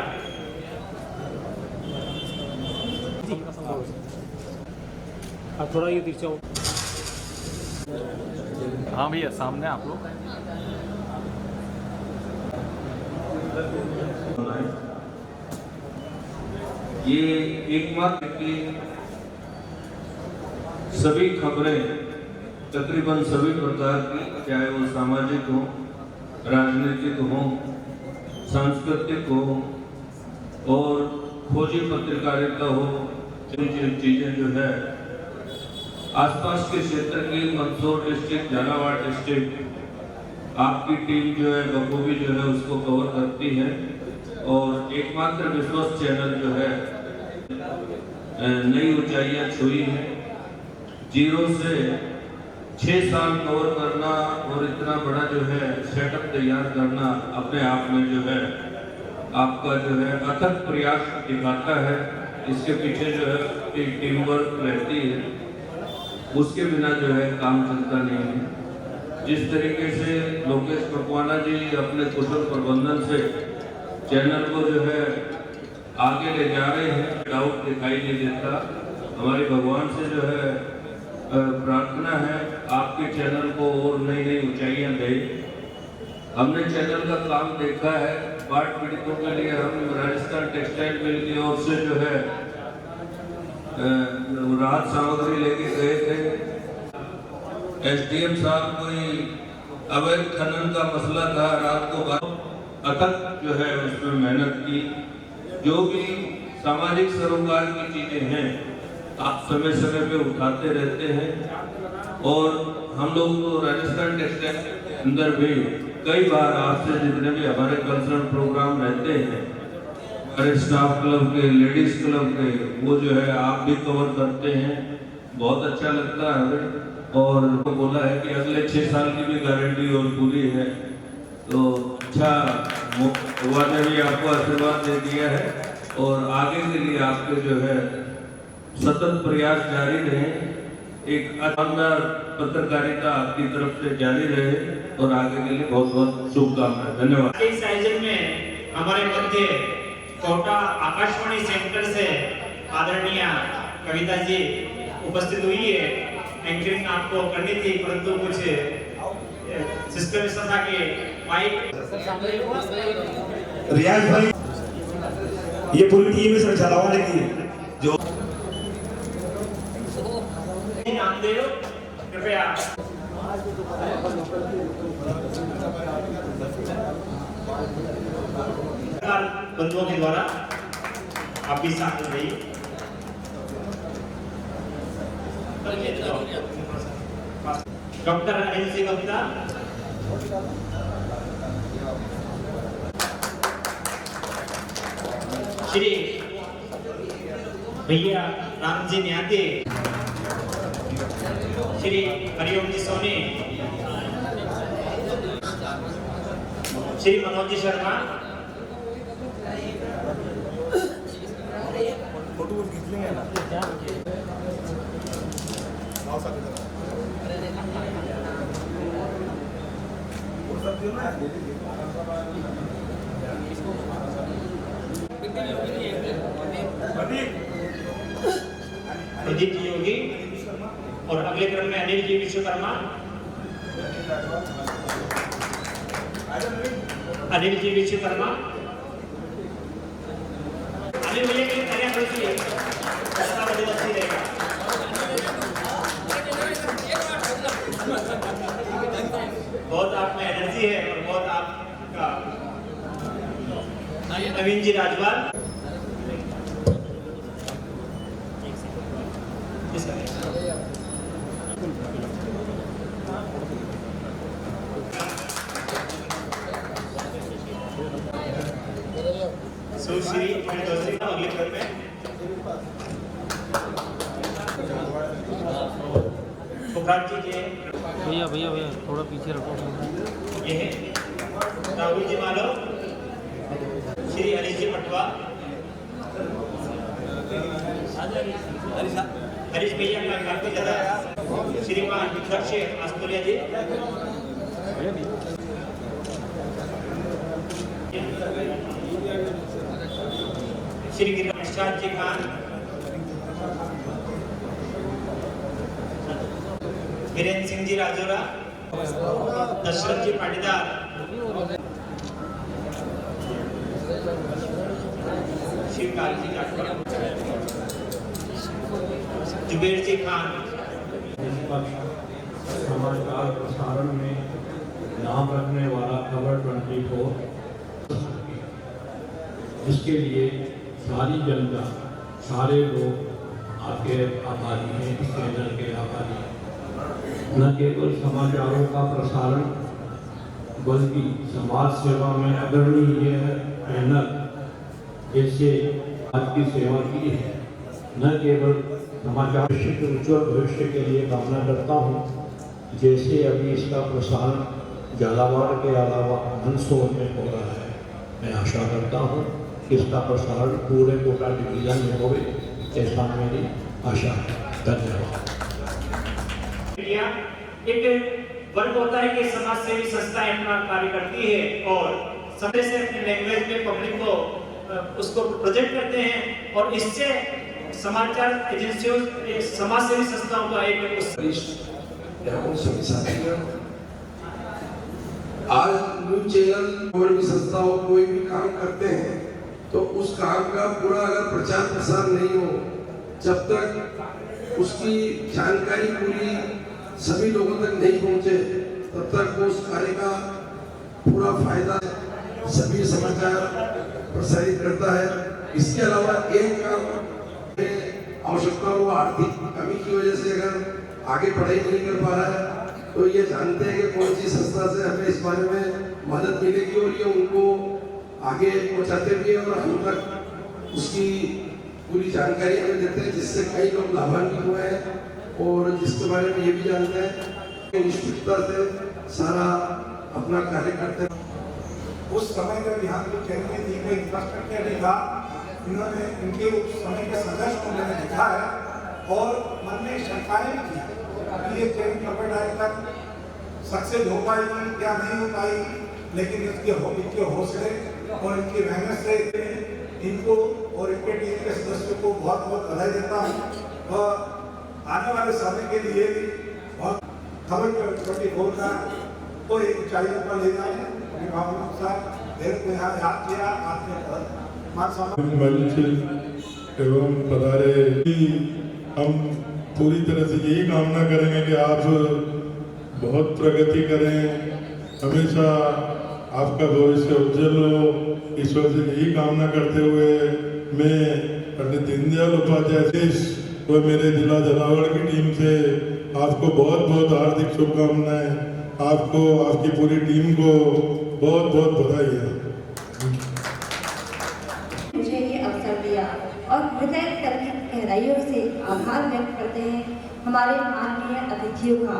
थोड़ा ये पीछे हो। हाँ भैया, सामने आप लोग। ये एकमात्र की सभी खबरें तकरीबन सभी प्रकार की, चाहे वो सामाजिक हो, राजनीतिक हो, सांस्कृतिक हो और खोजी पत्रकारिता हो, चीजें जो है आसपास के क्षेत्र की मंदसौर डिस्ट्रिक्ट, झालावाड़ डिस्ट्रिक्ट आपकी टीम जो है बखूबी जो है उसको कवर करती है। और एकमात्र विश्वस्त चैनल जो है नई ऊंचाइयां छुई है। 0 से 6 साल कवर करना और इतना बड़ा जो है सेटअप तैयार करना अपने आप में जो है आपका जो है अथक प्रयास दिखाता है। इसके पीछे जो है टीम वर्क रहती है, उसके बिना जो है काम चलता नहीं है। जिस तरीके से लोकेश मकवाना जी अपने कुशल प्रबंधन से चैनल को जो है आगे ले जा रहे हैं, डाउट दिखाई नहीं देता। हमारी भगवान से जो है प्रार्थना है आपके चैनल को और नई नई ऊंचाइयां दे हमने चैनल का काम देखा है। बाढ़ पीड़ितों के लिए हम राजस्थान टेक्सटाइल मिल की ओर से जो है राहत सामग्री लेके गए थे। एसडीएम साहब कोई अवैध खनन का मसला था, रात को अथक जो है उसमें मेहनत की। जो भी सामाजिक सरोकार की चीजें हैं आप समय समय पे उठाते रहते हैं और हम लोग तो राजस्थान टेक्सटाइल के अंदर भी कई बार आपसे जितने भी हमारे कल्चरल प्रोग्राम रहते हैं, हमारे स्टाफ क्लब के, लेडीज क्लब के, वो जो है आप भी कवर करते हैं। बहुत अच्छा लगता है हमें। और तो बोला है कि अगले 6 साल की भी गारंटी और पूरी है, तो अच्छा भगवान ने भी आपको आशीर्वाद दे दिया है और आगे के लिए आपके जो है सतत प्रयास जारी रहे। एक शानदार पत्रकारिता आपकी तरफ से जारी रहे और आगे के लिए बहुत बहुत शुभकामनाएं। धन्यवाद। इस आयोजन में हमारे मध्य कोटा आकाशवाणी सेंटर से आदरणीय कविता जी उपस्थित हुई है। एंकरिंग आपको करनी थी परंतु कुछ सिस्टम ऐसा था कि माइक रियाज भाई, ये पूरी टीम है सर झालावाड़ की जो नामदेव कृपया बंधुओं के द्वारा आप भी शामिल रहिए। डॉक्टर अनिल सिंह गुप्ता, श्री भैया रामजी न्याते, श्री हरिओम जी सोनी, श्री मनोज जी शर्मा, प्रदीप जी योगी और अगले क्रम में अनिल जी विश्वकर्मा, अनिल जी विश्वकर्मा, अनिल भैया की तैयारी कैसी है? ऐसा बड़ी अच्छी रहेगा। बहुत आप में एनर्जी है और बहुत आपका नवीन जी राजवाल, सुश्री अगले क्रम में जी के भैया भैया भैया थोड़ा पीछे रखो। ये है राहुल जी मालो, श्री हरीश जी पटवा, हरीश भैया का काफी ज्यादा, श्रीमान दक्ष आस्टोलिया जी, श्री गिरिराज जी खान, वीरेंद्र सिंह जी राजौरा, दशरथ जी पाटीदार, शिवकाल जी राठौर, जुबेर जी खान। समाचार प्रसारण में नाम रखने वाला खबर 24, इसके लिए सारी जनता, सारे लोग आपके आभारी हैं, इस चैनल के आभारी हैं। न केवल समाचारों का प्रसारण बल्कि समाज सेवा में अग्रणीय मेहनत जैसे आज की सेवा की है। न केवल समाचार के उज्ज्वल भविष्य के लिए कामना करता हूँ। जैसे अभी इसका प्रसारण झालावाड़ के अलावा मंदसौर में हो रहा है, मैं आशा करता हूँ कि इसका प्रसारण पूरे कोटा डिवीजन में हो, ऐसा मेरी आशा है। धन्यवाद। एक वर्ग होता है कि समाज सेवी संस्थाएं अपना कार्य करती है और समय से अपने लैंग्वेज में पब्लिक को उसको प्रोजेक्ट करते हैं और इससे समाचार एजेंसियों, समाज सेवी संस्थाओं का एक आज न्यूज चैनल और भी संस्थाओं कोई भी काम करते हैं तो उस काम का पूरा अगर प्रचार प्रसार नहीं हो, जब तक उसकी जानकारी पूरी सभी लोगों तक नहीं पहुंचे, तब तक वो उस कार्य का पूरा फायदा सभी समाचार प्रसारित करता है। इसके अलावा एक काम आवश्यकता हो, आर्थिक कमी की वजह से अगर आगे पढ़ाई नहीं कर पा रहा है तो ये जानते हैं कि कौन सी संस्था से हमें इस बारे में मदद मिलेगी और ये उनको आगे पहुंचाते भी हैं और हम तक उसकी पूरी जानकारी हमें देते हैं, जिससे कई लोग लाभान्वित हुए हैं और जिसके बारे में ये भी जानते हैं निष्ठता से सारा अपना कार्य करते हैं। उस समय जब यहाँ की चैनल दी गई इंफ्रास्ट्रक्चर नहीं था, इन्होंने इनके उस समय के संघर्ष को मैंने देखा है और मन में शंकाएं भी थी कि ये ट्रेन कपड़ आए तक सक्सेस हो पाएगी या नहीं हो पाएगी, लेकिन इनके हौसले और इनकी मेहनत से इनको और इनके टीम के सदस्यों को बहुत बहुत बधाई देता हूँ और आने वाले समय के लिए बहुत खबर 24 का तो एक ऊंचाइयों पर ले जाए को यहाँ याद किया आपने मंच एवं पधारे। हम पूरी तरह से यही कामना करेंगे कि आप बहुत प्रगति करें, हमेशा आपका भविष्य उज्जवल हो। ईश्वर से यही कामना करते हुए मैं पंडित दीनदयाल उपाध्याय देश व मेरे जिला झालावाड़ की टीम से आपको बहुत बहुत हार्दिक शुभकामनाएं, आपको आपकी पूरी टीम को बहुत बहुत बधाई है। मुझे ये अवसर दिया और हृदय की गहराइयों से आभार व्यक्त करते हैं हमारे माननीय अतिथियों का,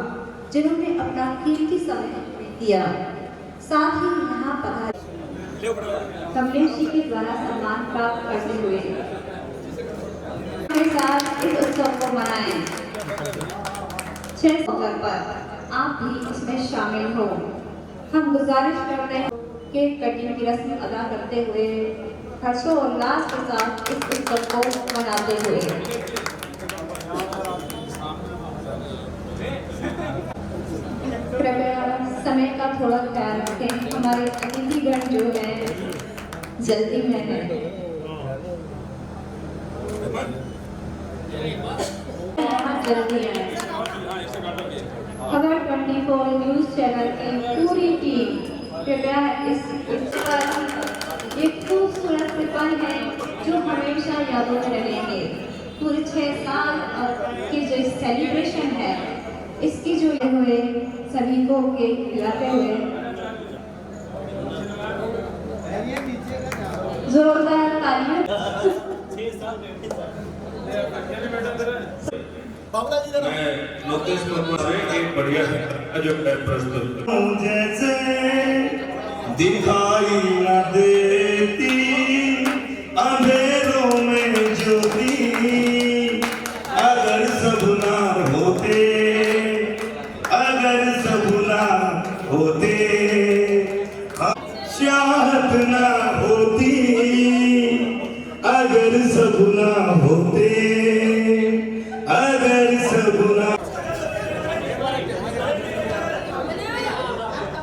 जिन्होंने अपना कीमती समय दिया। साथ ही यहाँ पधारे कमलेश जी के द्वारा सम्मान प्राप्त करते हुए हमारे साथ इस उत्सव को मनाएं। 6 अक्टूबर पर आप भी इसमें शामिल हो। हम गुजारिश करते हैं कि कटिंग की रस्म अदा करते हुए हर्षोल्लास के साथ इस उत्सव को मनाते हुए कृपया समय का थोड़ा ख्याल रखें। हमारे अतिथिगण जो है जल्दी में है। जल्दी है। खबर 24 न्यूज चैनल की पूरी टीम कृपया इस उत्सव एक खूबसूरत पल है जो हमेशा यादों में रहेंगे। पूरे 6 साल की जो सेलिब्रेशन है, इसकी जो हुए सभी को केक खिलाते हुए जोरदार तालियां। मैं लोकेश वर्मा से एक बढ़िया जो प्रस्तुत जैसे दिखाई न देती अंधेरों में ज्योति, अगर सब ना होते, अगर सब ना होते, चाहत ना होती, अगर सब ना होते, अगर सब ना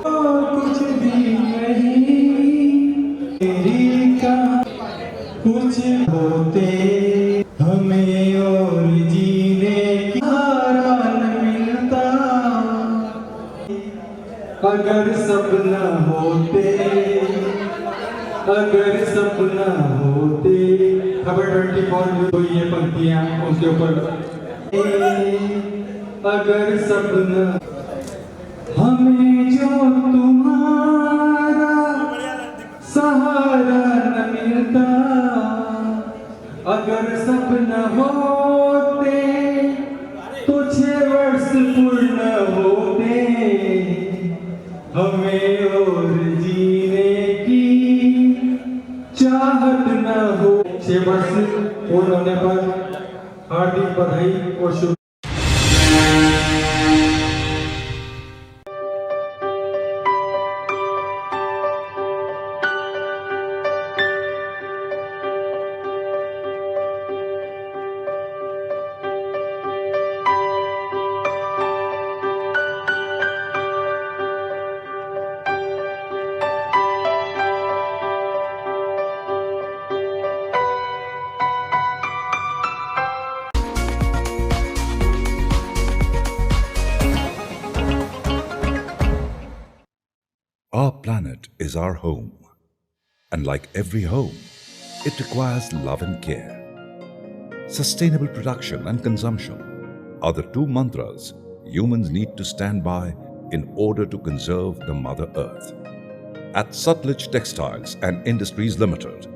कुछ भी नहीं तेरी का कुछ होते हमें और जीने की सहारा न मिलता, अगर सब न होते, अगर सब न होते। खबर 24 जो ये पंक्तियां उसके ऊपर अगर सब न हमें जो तुम्हारा सहारा न मिलता, अगर सब न होते तो 6 वर्ष पूर्ण होते, हमें और जीने की चाहत न हो। 6 वर्ष पूर्ण होने पर हार्दिक बधाई और शुभ Our planet is our home. And like every home, it requires love and care. Sustainable production and consumption are the two mantras humans need to stand by in order to conserve the Mother Earth. At Sutlej Textiles and Industries Limited,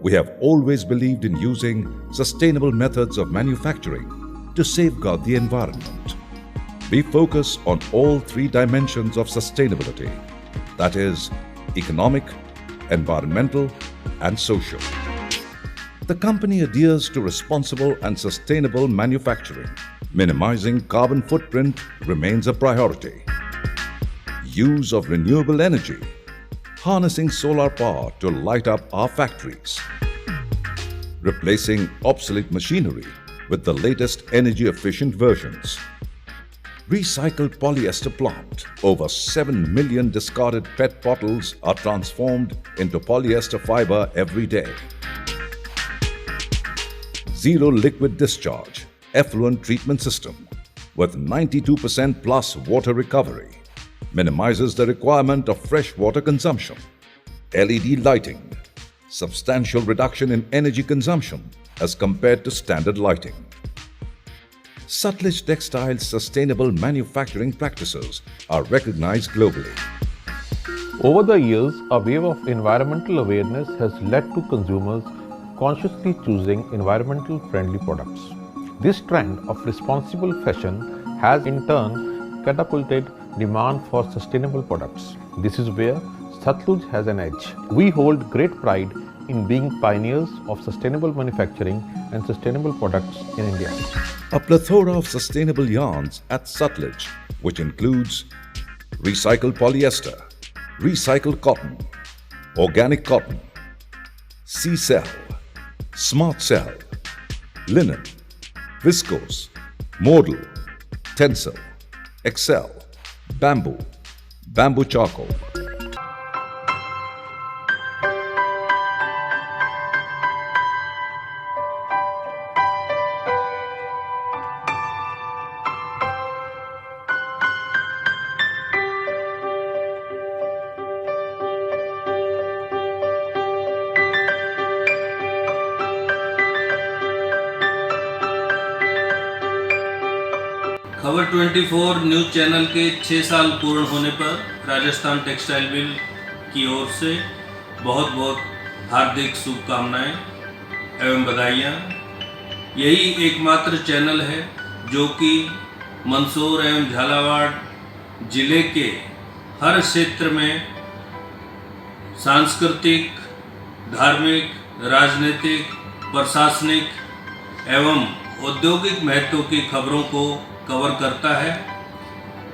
we have always believed in using sustainable methods of manufacturing to safeguard the environment. We focus on all three dimensions of sustainability, that is, economic, environmental, and social. The company adheres to responsible and sustainable manufacturing. Minimizing carbon footprint remains a priority. Use of renewable energy, harnessing solar power to light up our factories. Replacing obsolete machinery with the latest energy-efficient versions. Recycled polyester plant. Over 7 million discarded PET bottles are transformed into polyester fiber every day. Zero liquid discharge, effluent treatment system with 92% plus water recovery. Minimizes the requirement of fresh water consumption. LED lighting. Substantial reduction in energy consumption as compared to standard lighting. Sutlej Textiles' sustainable manufacturing practices are recognized globally. Over the years, a wave of environmental awareness has led to consumers consciously choosing environmental friendly products. This trend of responsible fashion has in turn catapulted demand for sustainable products. This is where Sutlej has an edge. We hold great pride in being pioneers of sustainable manufacturing and sustainable products in India. A plethora of sustainable yarns at Sutlej, which includes recycled polyester, recycled cotton, organic cotton, C-cell, smart cell, linen, viscose, modal, tencel, excel, bamboo, bamboo charcoal. खबर 24 न्यूज़ चैनल के 6 साल पूर्ण होने पर राजस्थान टेक्सटाइल मिल की ओर से बहुत बहुत हार्दिक शुभकामनाएं एवं बधाइयाँ। यही एकमात्र चैनल है जो कि मंदसौर एवं झालावाड़ जिले के हर क्षेत्र में सांस्कृतिक, धार्मिक, राजनीतिक, प्रशासनिक एवं औद्योगिक महत्व की खबरों को कवर करता है।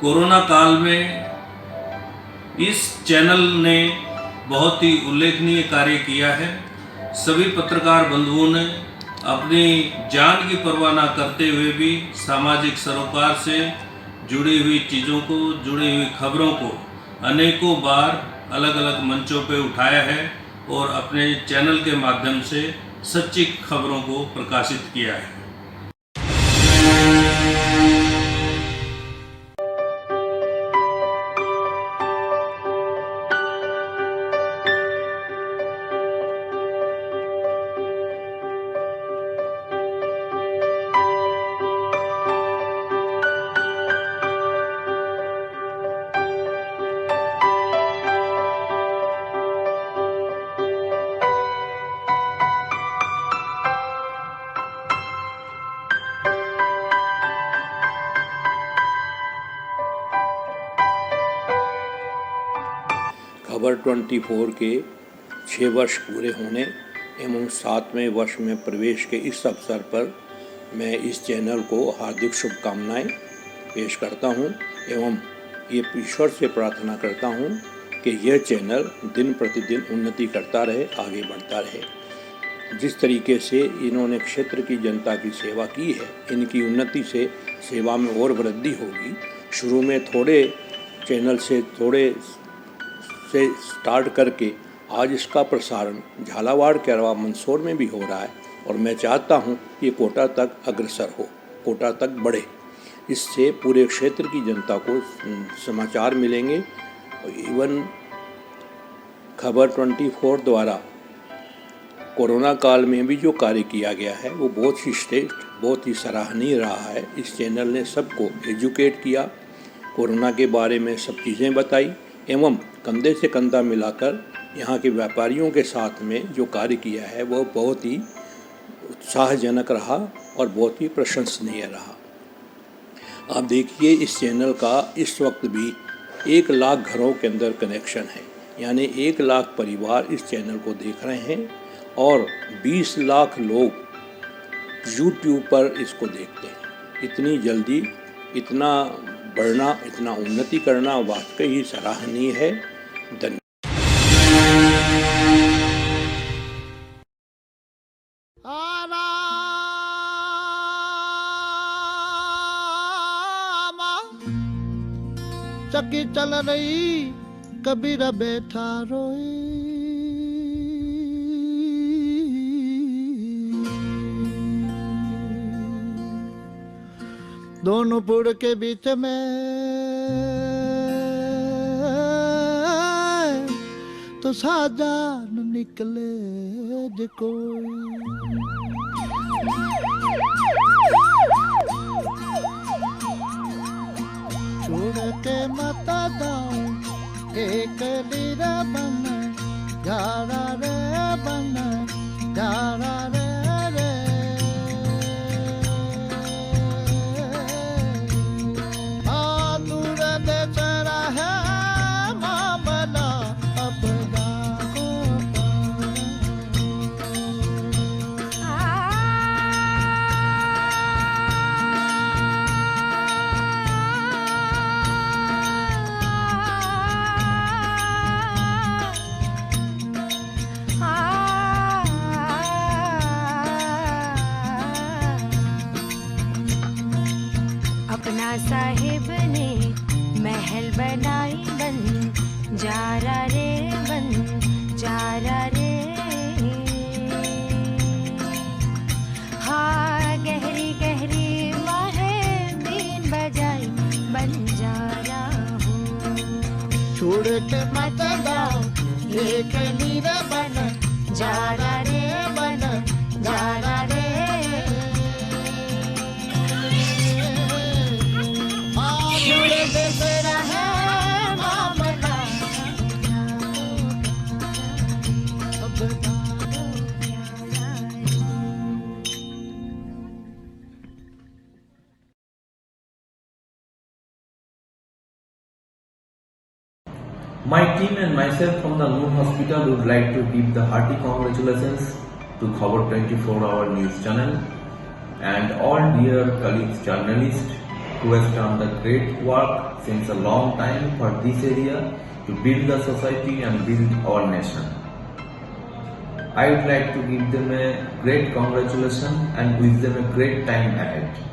कोरोना काल में इस चैनल ने बहुत ही उल्लेखनीय कार्य किया है। सभी पत्रकार बंधुओं ने अपनी जान की परवाह न करते हुए भी सामाजिक सरोकार से जुड़ी हुई चीज़ों को, जुड़ी हुई खबरों को अनेकों बार अलग अलग मंचों पे उठाया है और अपने चैनल के माध्यम से सच्ची खबरों को प्रकाशित किया है। खबर 24 के 6 वर्ष पूरे होने एवं 7वें वर्ष में प्रवेश के इस अवसर पर मैं इस चैनल को हार्दिक शुभकामनाएं पेश करता हूं एवं ये ईश्वर से प्रार्थना करता हूं कि यह चैनल दिन प्रतिदिन उन्नति करता रहे, आगे बढ़ता रहे। जिस तरीके से इन्होंने क्षेत्र की जनता की सेवा की है, इनकी उन्नति से सेवा में और वृद्धि होगी। शुरू में थोड़े चैनल से स्टार्ट करके आज इसका प्रसारण झालावाड़ के अलावा मंदसौर में भी हो रहा है और मैं चाहता हूं कि ये कोटा तक अग्रसर हो, कोटा तक बढ़े। इससे पूरे क्षेत्र की जनता को समाचार मिलेंगे। इवन खबर 24 द्वारा कोरोना काल में भी जो कार्य किया गया है वो बहुत ही श्रेष्ठ, बहुत ही सराहनीय रहा है। इस चैनल ने सबको एजुकेट किया, कोरोना के बारे में सब चीज़ें बताई एवं कंधे से कंधा मिलाकर यहाँ के व्यापारियों के साथ में जो कार्य किया है वह बहुत ही उत्साहजनक रहा और बहुत ही प्रशंसनीय रहा। आप देखिए इस चैनल का इस वक्त भी 1 लाख घरों के अंदर कनेक्शन है, यानी 1 लाख परिवार इस चैनल को देख रहे हैं और 20 लाख लोग YouTube पर इसको देखते हैं। इतनी जल्दी इतना बढ़ना, इतना उन्नति करना वाकई ही सराहनीय है। धन्यवाद। चक्की चल रही कबीर बैठा रोई, दोनों पुड़ के बीच में तो साजान निकले जे कोई। छोड़ के मत जाओ एक लीरा बन, यारा रे बन, यारा रे रे। दूर देश रहे मामला अपना को अपना साहिब ने महल बनाई बन, जारा रे बन, जारा रे। हाँ गहरी गहरी माहे बीन बजाई बन जारा हूँ। छोड़ के मत जाओ एक लीरा बन, जारा रे बन, जारा रे। My team and myself from the Noor Hospital would like to give the hearty congratulations to Khabar 24-hour news channel and all dear colleagues journalists who have done the great work since a long time for this area to build the society and build our nation. I would like to give them a great congratulations and wish them a great time ahead.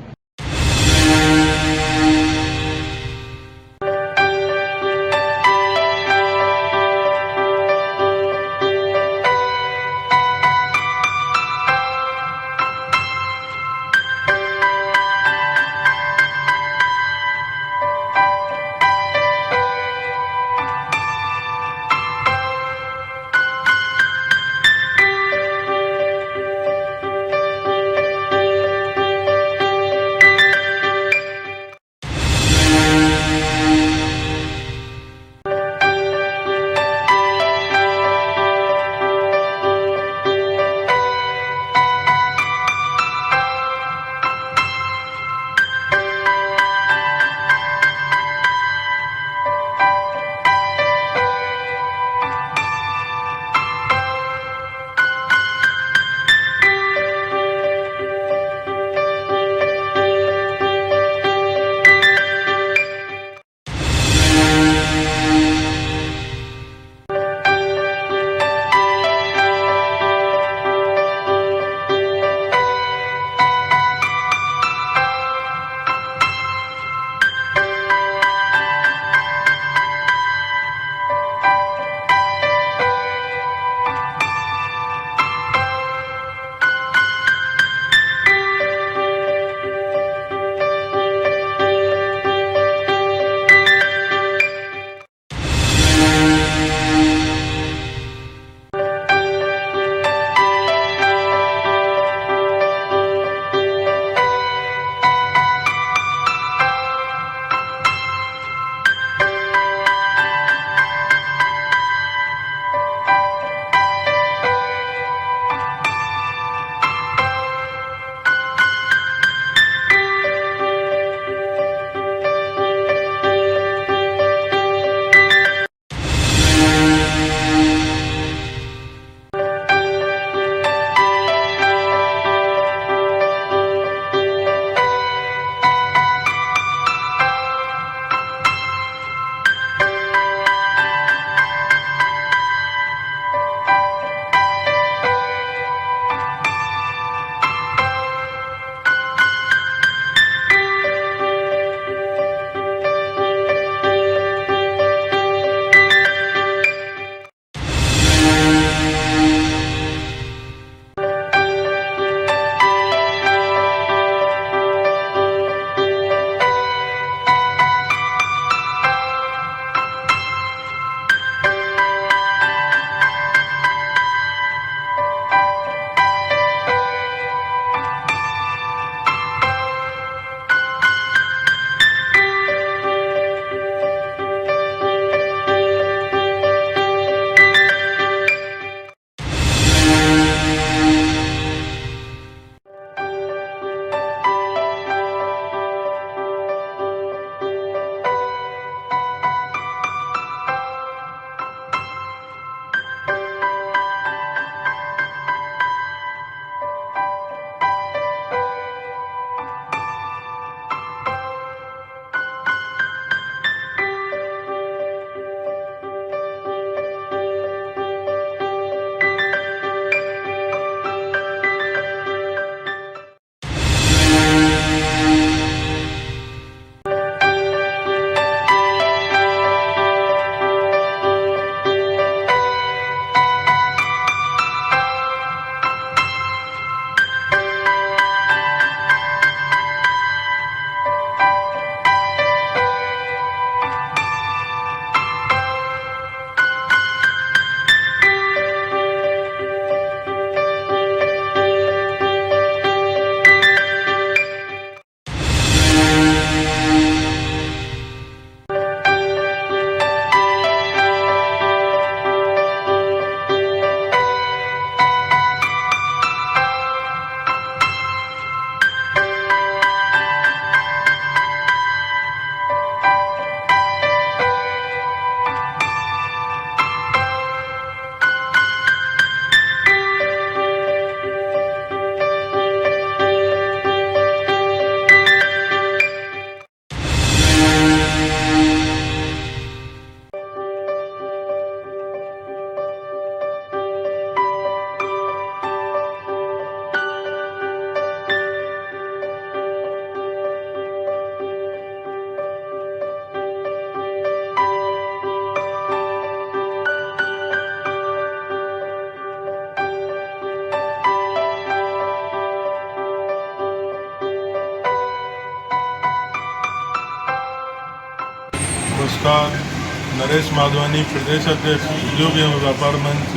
Naresh Madhvani प्रदेश अध्यक्ष उद्योग एवं व्यापार मंच,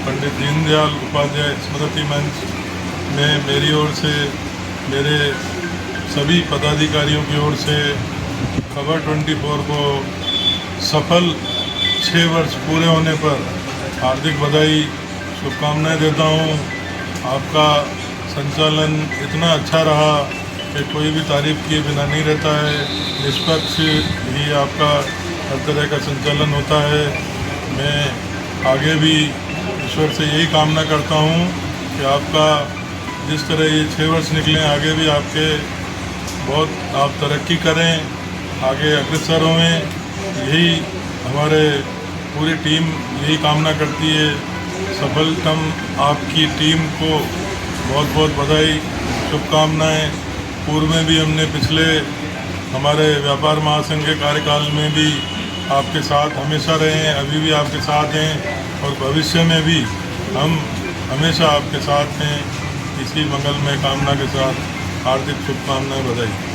पंडित दीनदयाल उपाध्याय स्मृति मंच में मेरी ओर से, मेरे सभी पदाधिकारियों की ओर से खबर 24 को सफल 6 वर्ष पूरे होने पर हार्दिक बधाई, शुभकामनाएं देता हूं। आपका संचालन इतना अच्छा रहा कि कोई भी तारीफ किए बिना नहीं रहता है, निष्पक्ष ही आपका हर तरह का संचालन होता है। मैं आगे भी ईश्वर से यही कामना करता हूं कि आपका जिस तरह ये 6 वर्ष निकले, आगे भी आपके बहुत आप तरक्की करें, आगे अग्रसर हों। यही हमारे पूरी टीम यही कामना करती है। सफलतम आपकी टीम को बहुत बहुत बधाई, शुभकामनाएं। पूर्व में भी हमने पिछले हमारे व्यापार महासंघ के कार्यकाल में भी आपके साथ हमेशा रहे हैं, अभी भी आपके साथ हैं और भविष्य में भी हम हमेशा आपके साथ हैं। इसी मंगलमय कामना के साथ हार्दिक शुभकामनाएं, बधाई।